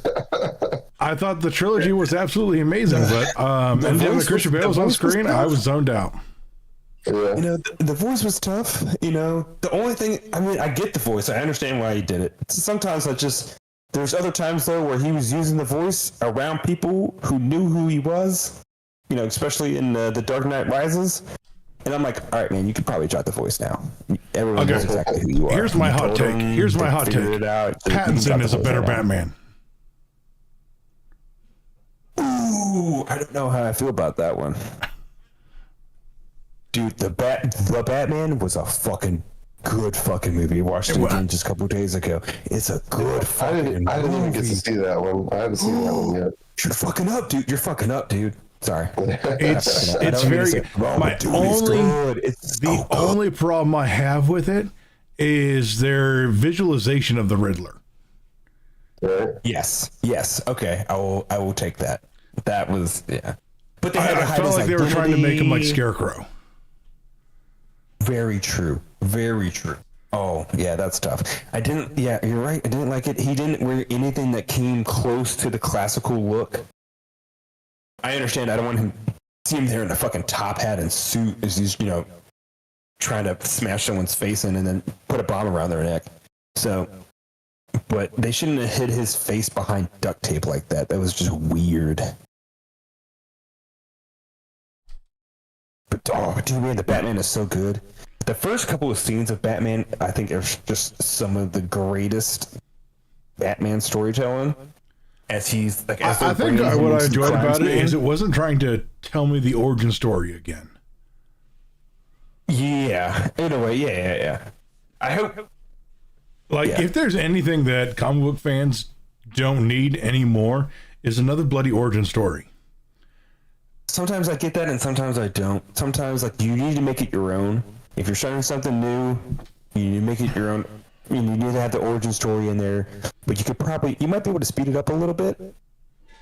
I thought the trilogy was absolutely amazing, but and then when Christian Bale was on screen, I was zoned out. Yeah. You know, the voice was tough. You know, the only thing, I mean, I get the voice. I understand why he did it. Sometimes there's other times, though, where he was using the voice around people who knew who he was, you know, especially in The Dark Knight Rises. And I'm like, all right, man, you could probably drop the voice now. Everyone knows exactly who you are. Here's my hot take. Pattinson Pattinson is a better Batman. Ooh, I don't know how I feel about that one. Dude, the Batman was a fucking good fucking movie. I watched it again just a couple of days ago. It's a good fucking movie. I didn't even get to see that one. I haven't seen that one yet. You're fucking up, dude. You're fucking up, dude. Sorry. It's very only problem I have with it is their visualization of the Riddler. Right. Yes. Okay. I will take that. That was But they I felt like they were trying to make him like Scarecrow. Very true. Oh, yeah, that's tough. You're right. I didn't like it. He didn't wear anything that came close to the classical look. I understand. I don't want him see him there in a fucking top hat and suit as he's, you know, trying to smash someone's face in and then put a bomb around their neck. So, but they shouldn't have hid his face behind duct tape like that. That was just weird. But dude, man, the Batman is so good. The first couple of scenes of Batman, I think, are just some of the greatest Batman storytelling. As he's like, I think what I enjoyed about it is it wasn't trying to tell me the origin story again. Yeah, in a way, yeah. I hope. If there's anything that comic book fans don't need anymore, is another bloody origin story. Sometimes I get that, and sometimes I don't. Sometimes, you need to make it your own. If you're starting something new, you need to make it your own. You need to have the origin story in there, but you might be able to speed it up a little bit.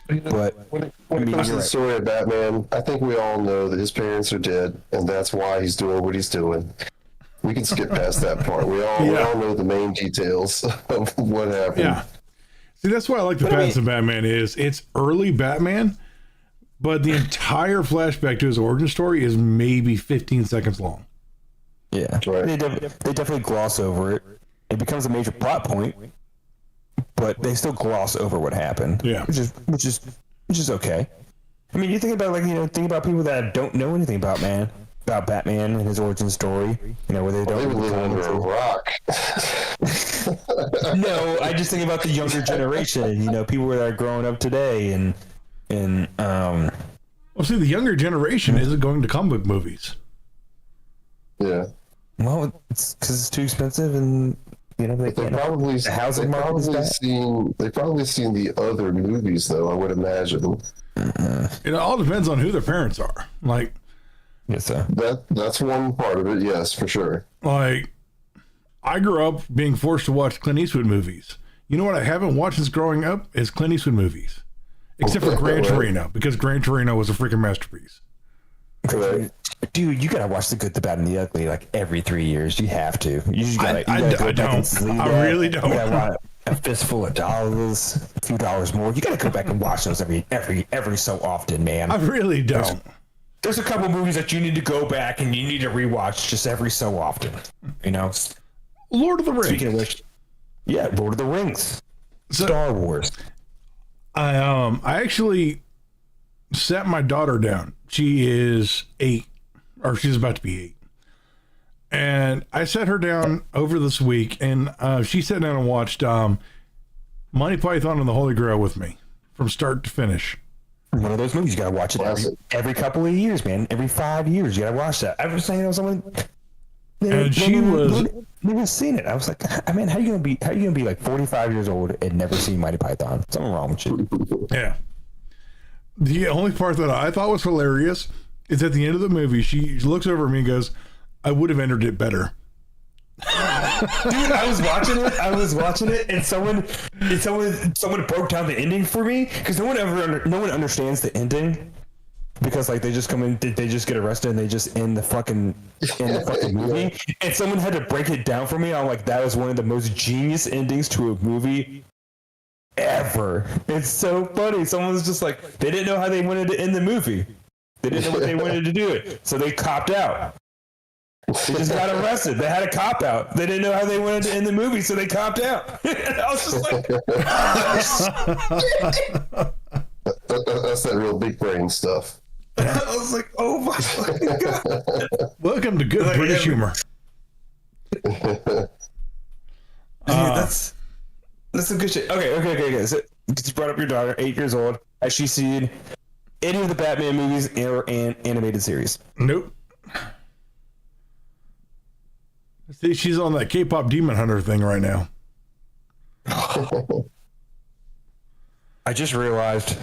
But when it comes to the story of Batman, I think we all know that his parents are dead, and that's why he's doing what he's doing. We can skip past that part. We all know the main details of what happened. Yeah. See, that's why I like the Pattinson Batman is it's early Batman, but the entire flashback to his origin story is maybe 15 seconds long. Yeah, right. They definitely gloss over it. It becomes a major plot point, but they still gloss over what happened. Yeah, which is okay. I mean, you think about think about people that don't know anything about Batman and his origin story. You know, where they don't. They were living under a rock. No, I just think about the younger generation. You know, people that are growing up today, and well, see, the younger generation isn't going to comic book movies. Yeah. Well, it's because it's too expensive, and they probably the housing market they've probably seen the other movies, though. I would imagine. It all depends on who their parents are. Yes, sir. That's one part of it. Yes, for sure. I grew up being forced to watch Clint Eastwood movies. You know what I haven't watched since growing up is Clint Eastwood movies, except for Gran Torino, because Gran Torino was a freaking masterpiece. Right. Dude, you gotta watch The Good, the Bad, and the Ugly every 3 years. You have to. You just gotta. I really don't. You gotta want a fistful of dollars, a few dollars more. You gotta go back and watch those every so often, man. I really don't. There's a couple movies that you need to go back and you need to rewatch just every so often. You know, Lord of the Rings. Speaking of which, yeah, Lord of the Rings, Star Wars. I actually sat my daughter down. She is 8, or she's about to be 8. And I sat her down over this week, and she sat down and watched Monty Python and the Holy Grail with me from start to finish. One of those movies, you gotta watch it every couple of years, man. Every 5 years, you gotta watch that. I was saying, someone, never seen it. I was like, man, how you gonna be like 45 years old and never seen Monty Python? Something wrong with you. Yeah. The only part that I thought was hilarious is at the end of the movie, she looks over at me and goes, "I would have entered it better." Dude, I was watching it, and someone broke down the ending for me because no one understands the ending. because like they just come in, they just get arrested and they just end the fucking movie. And someone had to break it down for me. I'm like, that was one of the most genius endings to a movie ever. It's so funny. Someone was just like, they didn't know how they wanted to end the movie. They didn't know what they wanted to do it, so they copped out. They just got arrested. They had a cop out. They didn't know how they wanted to end the movie, so they copped out. I was just like, that's that real big brain stuff. I was like, oh my fucking god. Welcome to good British humor. That's some good shit. Okay. So you brought up your daughter, 8 years old. Has she seen any of the Batman movies or an animated series? Nope. See, she's on that K-pop Demon Hunter thing right now. I just realized.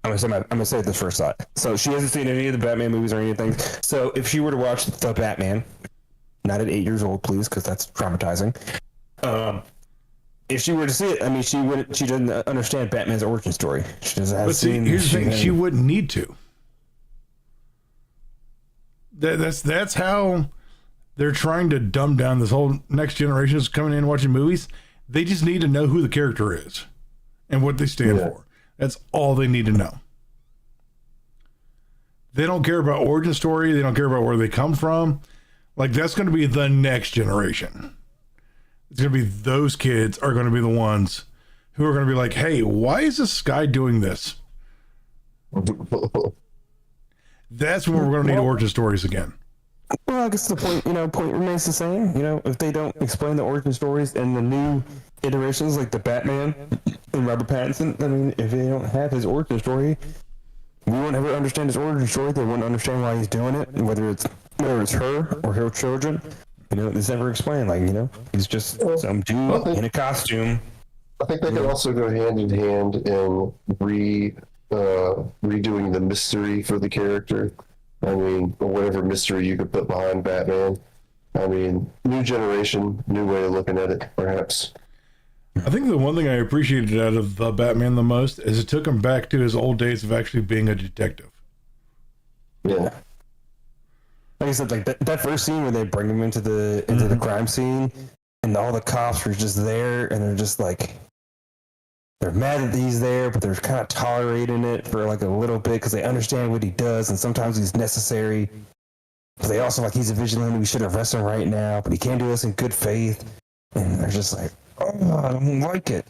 I'm gonna say this first thought. So she hasn't seen any of the Batman movies or anything. So if she were to watch The Batman, not at 8 years old, please, because that's traumatizing. If she were to see it, I mean, she doesn't understand Batman's origin story. She doesn't have. But see, here's the thing: she wouldn't need to. That's how they're trying to dumb down this whole next generation is coming in and watching movies. They just need to know who the character is and what they stand for. That's all they need to know. They don't care about origin story. They don't care about where they come from. Like, that's going to be the next generation. It's going to be those kids are going to be the ones who are going to be like, hey, why is this guy doing this? That's when we're going to need origin stories again. Well, I guess the point remains the same. If they don't explain the origin stories and the new iterations like the Batman and Robert Pattinson, I mean, if they don't have his origin story, we won't ever understand his origin story. They won't understand why he's doing it, and whether it's her or her children. It's never explained. He's just some dude in a costume. I think they could also go hand in hand in redoing the mystery for the character. I mean, whatever mystery you could put behind Batman. I mean, new generation, new way of looking at it, perhaps. I think the one thing I appreciated out of the Batman the most is it took him back to his old days of actually being a detective. Yeah. Like I said, like that first scene where they bring him into the crime scene, and all the cops are just there, and they're just like, they're mad that he's there, but they're kind of tolerating it for like a little bit because they understand what he does, and sometimes he's necessary. But they also he's a vigilante. We should arrest him right now, but he can't do this in good faith. And they're just like, oh, I don't like it.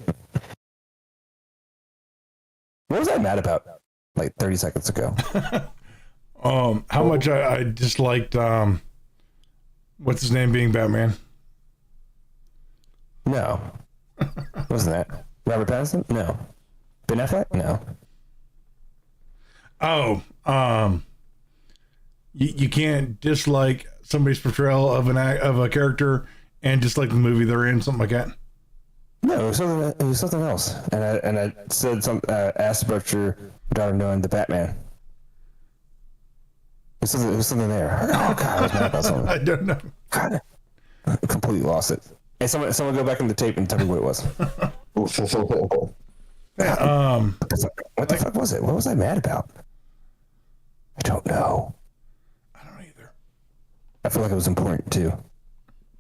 What was I mad about? Like 30 seconds ago. How much I disliked what's his name being Batman? No. Wasn't that Robert Pattinson? No. Ben Affleck? No. Oh, you can't dislike somebody's portrayal of a character and dislike the movie they're in, something like that. No, it was something else. And I said asked about your daughter knowing the Batman. It was something there. Oh god, I was mad about something. I don't know. God, I completely lost it. Hey, someone go back in the tape and tell me what it was. Oh, What the fuck was it? What was I mad about? I don't know. I don't either. I feel like it was important too.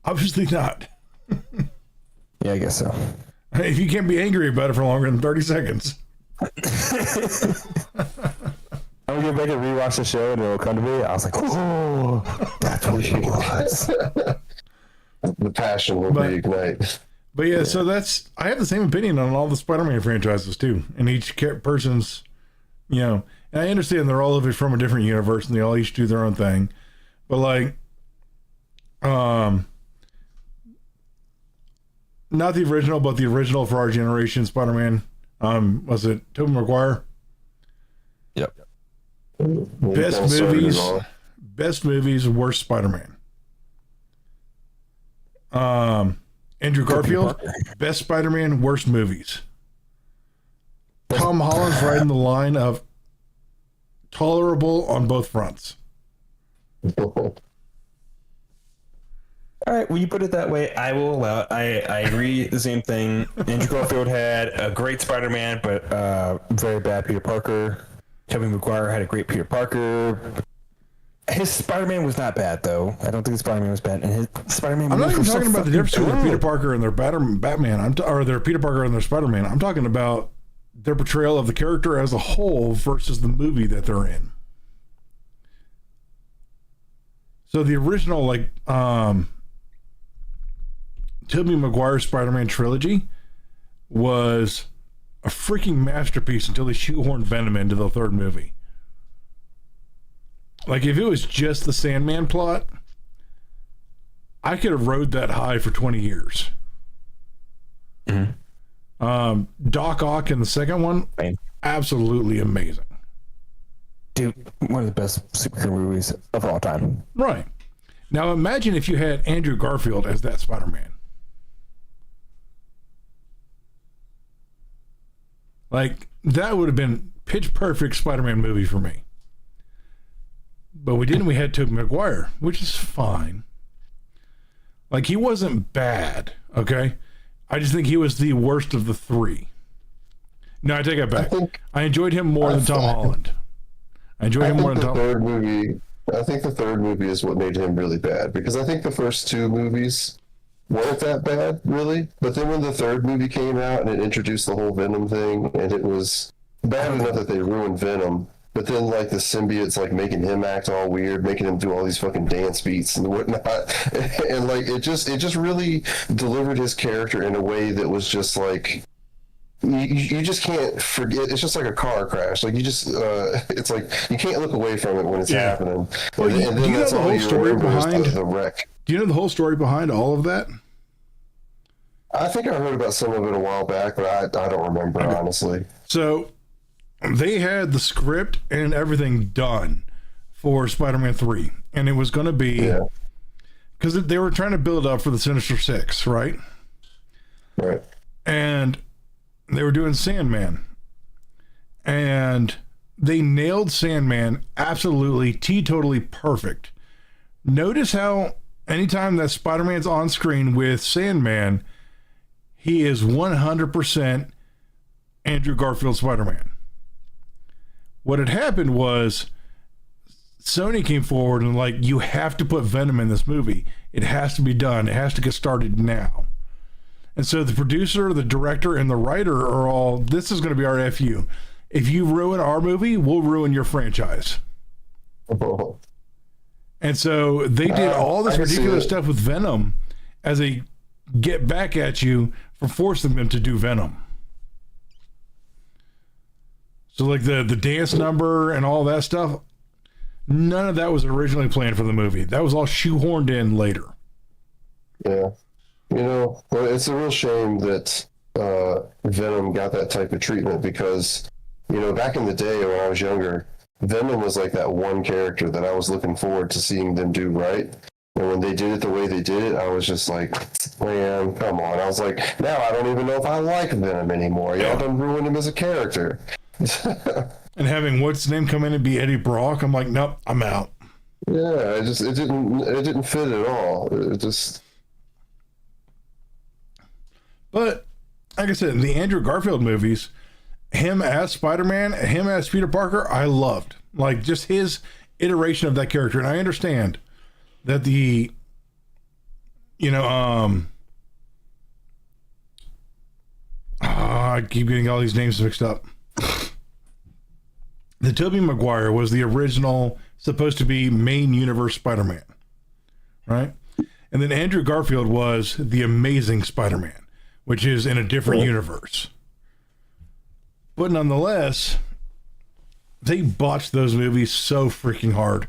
Obviously not. Yeah, I guess so. If you can't be angry about it for longer than 30 seconds. I'm gonna go back and rewatch the show and it'll come to me. I was like, oh, that's what it was. The passion will reignite. But yeah, so I have the same opinion on all the Spider-Man franchises too. And each person's, and I understand they're all of it from a different universe and they all each do their own thing. But not the original, but the original for our generation, Spider-Man. Was it Tobey Maguire? Yep. Best movies, worst Spider-Man. Andrew Garfield, best Spider-Man, worst movies. Tom Holland's right in the line of tolerable on both fronts. All right, when you put it that way, I will allow it. I agree. The same thing. Andrew Garfield had a great Spider-Man, but very bad Peter Parker. Tobey Maguire had a great Peter Parker. His Spider-Man was not bad, though. I don't think his Spider-Man was bad. And his Spider-Man. I'm not even talking about the difference between good. Peter Parker and their Batman. Or their Peter Parker and their Spider-Man. I'm talking about their portrayal of the character as a whole versus the movie that they're in. So the original, like, Tobey Maguire Spider-Man trilogy was a freaking masterpiece until they shoehorned Venom into the third movie. Like, if it was just the Sandman plot, I could have rode that high for 20 years. Mm-hmm. Doc Ock in the second one, absolutely amazing. Dude, one of the best superhero movies of all time. Right. Now imagine if you had Andrew Garfield as that Spider-Man. Like, that would have been pitch perfect Spider-Man movie for me. But we didn't. We had Tobey Maguire, which is fine. Like, he wasn't bad, okay? I just think he was the worst of the three. No, I take it back. I enjoyed him more than Tom Holland. I enjoyed him more than Tom Holland. I think the third movie is what made him really bad, because I think the first two movies weren't that bad, really. But then when the third movie came out and it introduced the whole Venom thing, and it was bad enough that they ruined Venom, but then, like, the symbiotes, like, making him act all weird, making him do all these fucking dance beats and whatnot, and like, it just really delivered his character in a way that was just like, you just can't forget. It's just like a car crash. Like, you just, it's like you can't look away from it when it's happening. Well, and then that's all you remember is the wreck. Do you know the whole story behind all of that? I think I heard about some of it a while back, but I don't remember, honestly. So they had the script and everything done for Spider-Man 3, and it was going to be because they were trying to build up for the Sinister Six, right? Right. And they were doing Sandman, and they nailed Sandman absolutely teetotally perfect. Notice how anytime that Spider-Man's on screen with Sandman, he is 100% Andrew Garfield Spider-Man. What had happened was Sony came forward and, like, you have to put Venom in this movie. It has to be done. It has to get started now. And so the producer, the director, and the writer are all, this is going to be our FU. If you ruin our movie, we'll ruin your franchise. Oh. And so they did all this ridiculous stuff with Venom as a get back at you for forcing them to do Venom. So, like, the dance number and all that stuff, none of that was originally planned for the movie. That was all shoehorned in later. Yeah. You know, well, it's a real shame that Venom got that type of treatment, because, you know, back in the day when I was younger, Venom was like that one character that I was looking forward to seeing them do right. And when they did it the way they did it, I was just like, man, come on. I was like, now I don't even know if I like Venom anymore. Y'all done ruined him as a character. And having what's his name come in and be Eddie Brock, I'm like, nope, I'm out. Yeah, it didn't fit at all. It just. But like I said, the Andrew Garfield movies, him as Spider-Man, him as Peter Parker, I loved. Like, just his iteration of that character. And I understand that the, you know, I keep getting all these names mixed up. The Tobey Maguire was the original, supposed to be main universe Spider-Man, right? And then Andrew Garfield was the Amazing Spider-Man, which is in a different universe. But nonetheless, they botched those movies so freaking hard.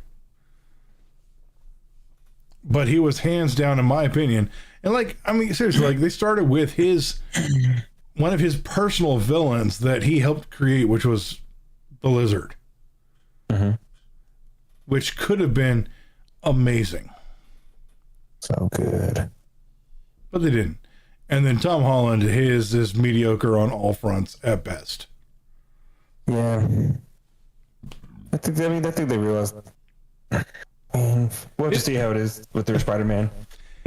But he was hands down, in my opinion. And, like, I mean, seriously, like, they started with his, one of his personal villains that he helped create, which was the Lizard. Mm-hmm. Which could have been amazing. So good. But they didn't. And then Tom Holland, his is mediocre on all fronts at best. Yeah. I think they realized. We'll have to see how it is with their Spider-Man.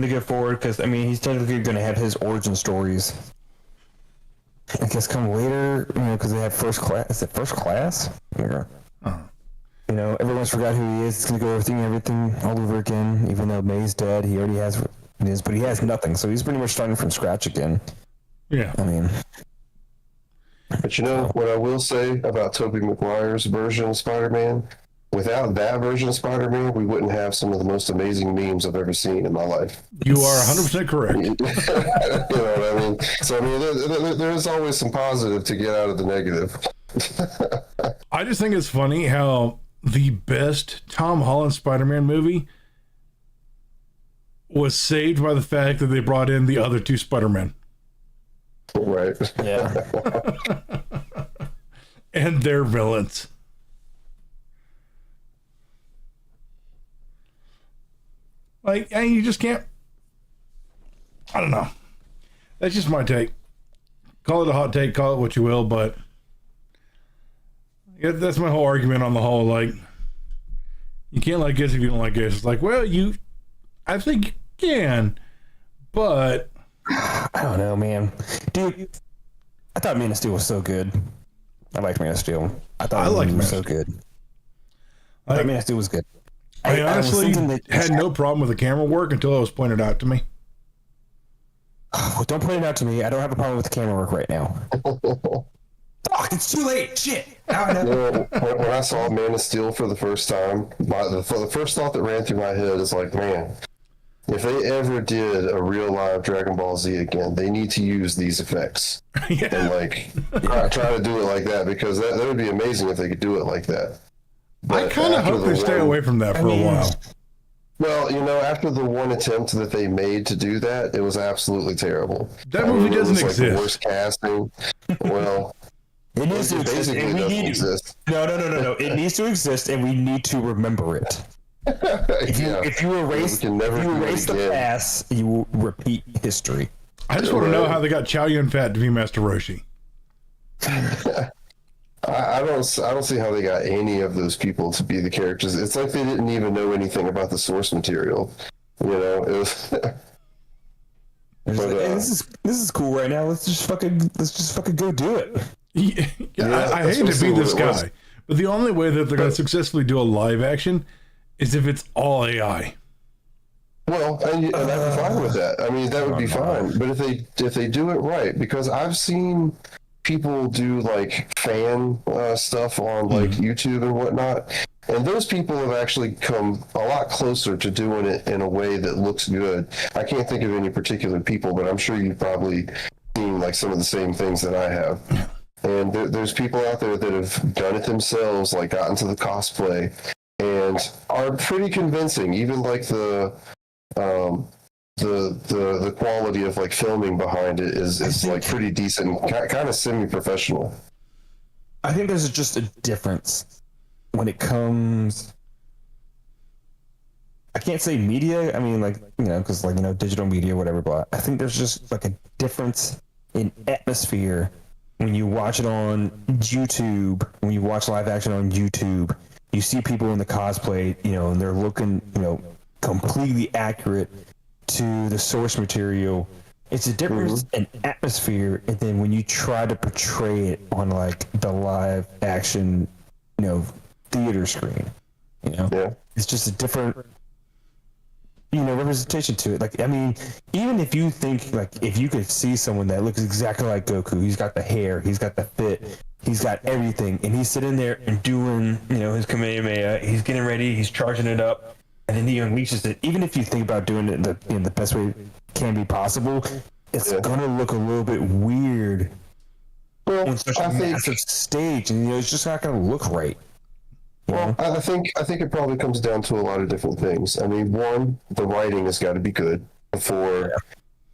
to go forward because I mean he's technically going to have his origin stories. I guess come later, you know, because they have first class. Is it first class? Yeah. You know, everyone's forgot who he is. It's going to go everything all over again. Even though May's dead, he already has his, but he has nothing, so he's pretty much starting from scratch again. Yeah. I mean. But you know what I will say about Tobey Maguire's version of Spider-Man? Without that version of Spider-Man, we wouldn't have some of the most amazing memes I've ever seen in my life. You are 100% correct. You know what I mean? So, I mean, there's always some positive to get out of the negative. I just think it's funny how the best Tom Holland Spider-Man movie was saved by the fact that they brought in the other two Spider-Men. Right. Yeah. And their villains. Like, and you just can't. I don't know. That's just my take. Call it a hot take, call it what you will, but yeah, that's my whole argument on the whole. Like, you can't like this if you don't like this. It's like, well, I think you can, but I don't know, man. Dude, I thought Man of Steel was so good. I liked Man of Steel. I thought it was so good. I thought Man of Steel was good. I honestly had no problem with the camera work until it was pointed out to me. Well, don't point it out to me. I don't have a problem with the camera work right now. Fuck, it's too late. Shit. Now I know. When I saw Man of Steel for the first time, the first thought that ran through my head is like, man, if they ever did a real live Dragon Ball Z again, they need to use these effects. Yeah. And like try to do it like that, because that would be amazing if they could do it like that. But I kind of hope they stay away from that for a while. Well, you know, after the one attempt that they made to do that, it was absolutely terrible. That movie doesn't it was exist. Like the worst casting. Well, it needs to exist, and we need exist. No. It needs to exist, and we need to remember it. If you erase the past, you will repeat history. I just want to know how they got Chow Yun-Fat to be Master Roshi. I don't see how they got any of those people to be the characters. It's like they didn't even know anything about the source material. You know, it was. But, hey, this is cool right now. Let's just fucking go do it. I hate to be this guy, but the only way that they're going to successfully do a live action is if it's all AI. Well, and I'd be fine with that. I mean, that would be fine. But if they do it right, because I've seen people do like fan stuff on like YouTube and whatnot, and those people have actually come a lot closer to doing it in a way that looks good. I can't think of any particular people, but I'm sure you've probably seen like some of the same things that I have. And there's people out there that have done it themselves, like got into the cosplay, and are pretty convincing. Even like the quality of like filming behind it is like pretty decent, kind of semi-professional. I think there's just a difference when it comes. I can't say media. I mean, like, you know, because like, you know, digital media, whatever. But I think there's just like a difference in atmosphere when you watch it on YouTube. When you watch live action on YouTube, you see people in the cosplay, you know, and they're looking, you know, completely accurate to the source material. It's a difference in atmosphere, and then when you try to portray it on like the live action, you know, theater screen, you know, it's just a different, you know, representation to it. Like, I mean, even if you think, like, if you could see someone that looks exactly like Goku, he's got the hair, he's got the fit, he's got everything, and he's sitting there and doing, you know, his Kamehameha, he's getting ready, he's charging it up, and then he unleashes it. Even if you think about doing it in the best way it can be possible, it's gonna look a little bit weird on such a massive stage, and you know, it's just not gonna look right. Well, I think it probably comes down to a lot of different things. I mean, one, the writing has got to be good before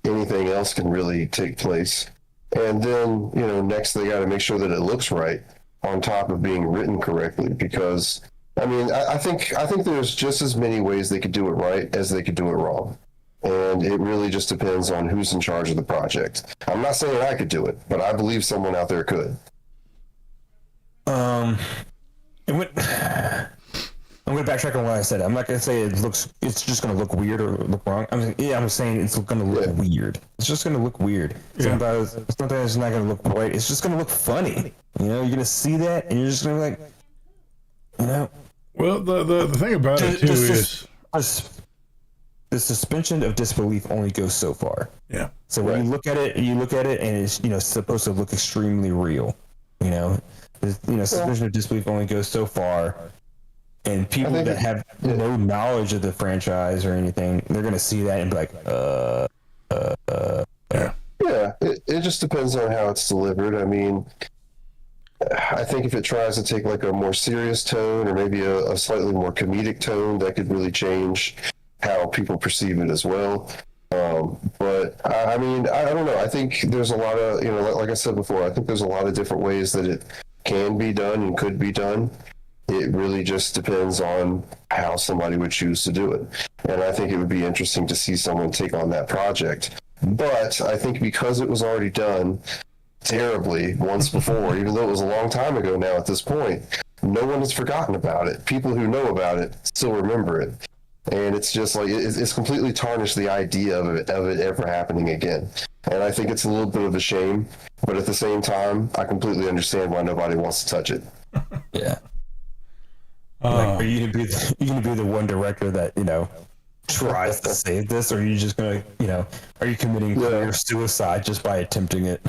anything else can really take place, and then, you know, next they got to make sure that it looks right on top of being written correctly. Because I mean, I think there's just as many ways they could do it right as they could do it wrong. And it really just depends on who's in charge of the project. I'm not saying I could do it, but I believe someone out there could. I'm going to backtrack on what I said. I'm not going to say it's just going to look weird or look wrong. I'm saying it's going to look weird. It's just going to look weird. Sometimes it's not going to look right. It's just going to look funny. You know, you're going to see that and you're just going to be like, you know. Well, the thing about it too is the suspension of disbelief only goes so far. Yeah. So when you look at it, and it's, you know, supposed to look extremely real. You know, suspension of disbelief only goes so far. And people that have no knowledge of the franchise or anything, they're going to see that and be like, Yeah, it just depends on how it's delivered. I mean, I think if it tries to take like a more serious tone or maybe a slightly more comedic tone, that could really change how people perceive it as well. But I mean, I don't know. I think there's a lot of, you know, like I said before, I think there's a lot of different ways that it can be done and could be done. It really just depends on how somebody would choose to do it. And I think it would be interesting to see someone take on that project. But I think because it was already done terribly once before, even though it was a long time ago now at this point, no one has forgotten about it. People who know about it still remember it. And it's just like, it's completely tarnished the idea of it ever happening again. And I think it's a little bit of a shame, but at the same time, I completely understand why nobody wants to touch it. Yeah. Like, are you gonna be the one director that, you know, tries to save this, or are you just gonna, you know, are you committing career suicide just by attempting it?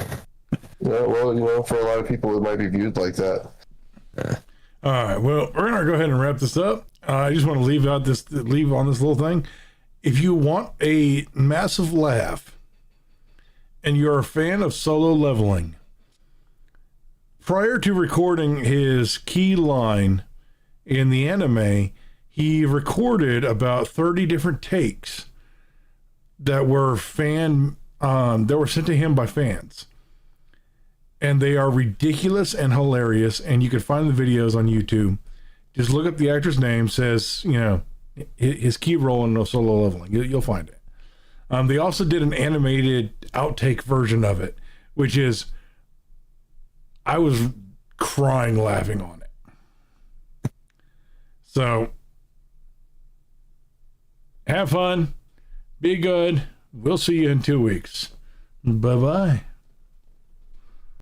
Yeah, well, you know, for a lot of people, it might be viewed like that. All right. Well, we're gonna go ahead and wrap this up. I just want to leave on this little thing. If you want a massive laugh, and you're a fan of Solo Leveling, prior to recording his key line in the anime, he recorded about 30 different takes that were sent to him by fans. And they are ridiculous and hilarious, and you can find the videos on YouTube. Just look up the actor's name, says, you know, his key role in Solo Leveling. You'll find it. They also did an animated outtake version of it, which is, I was crying laughing on it. So, have fun, be good. We'll see you in 2 weeks. Bye-bye.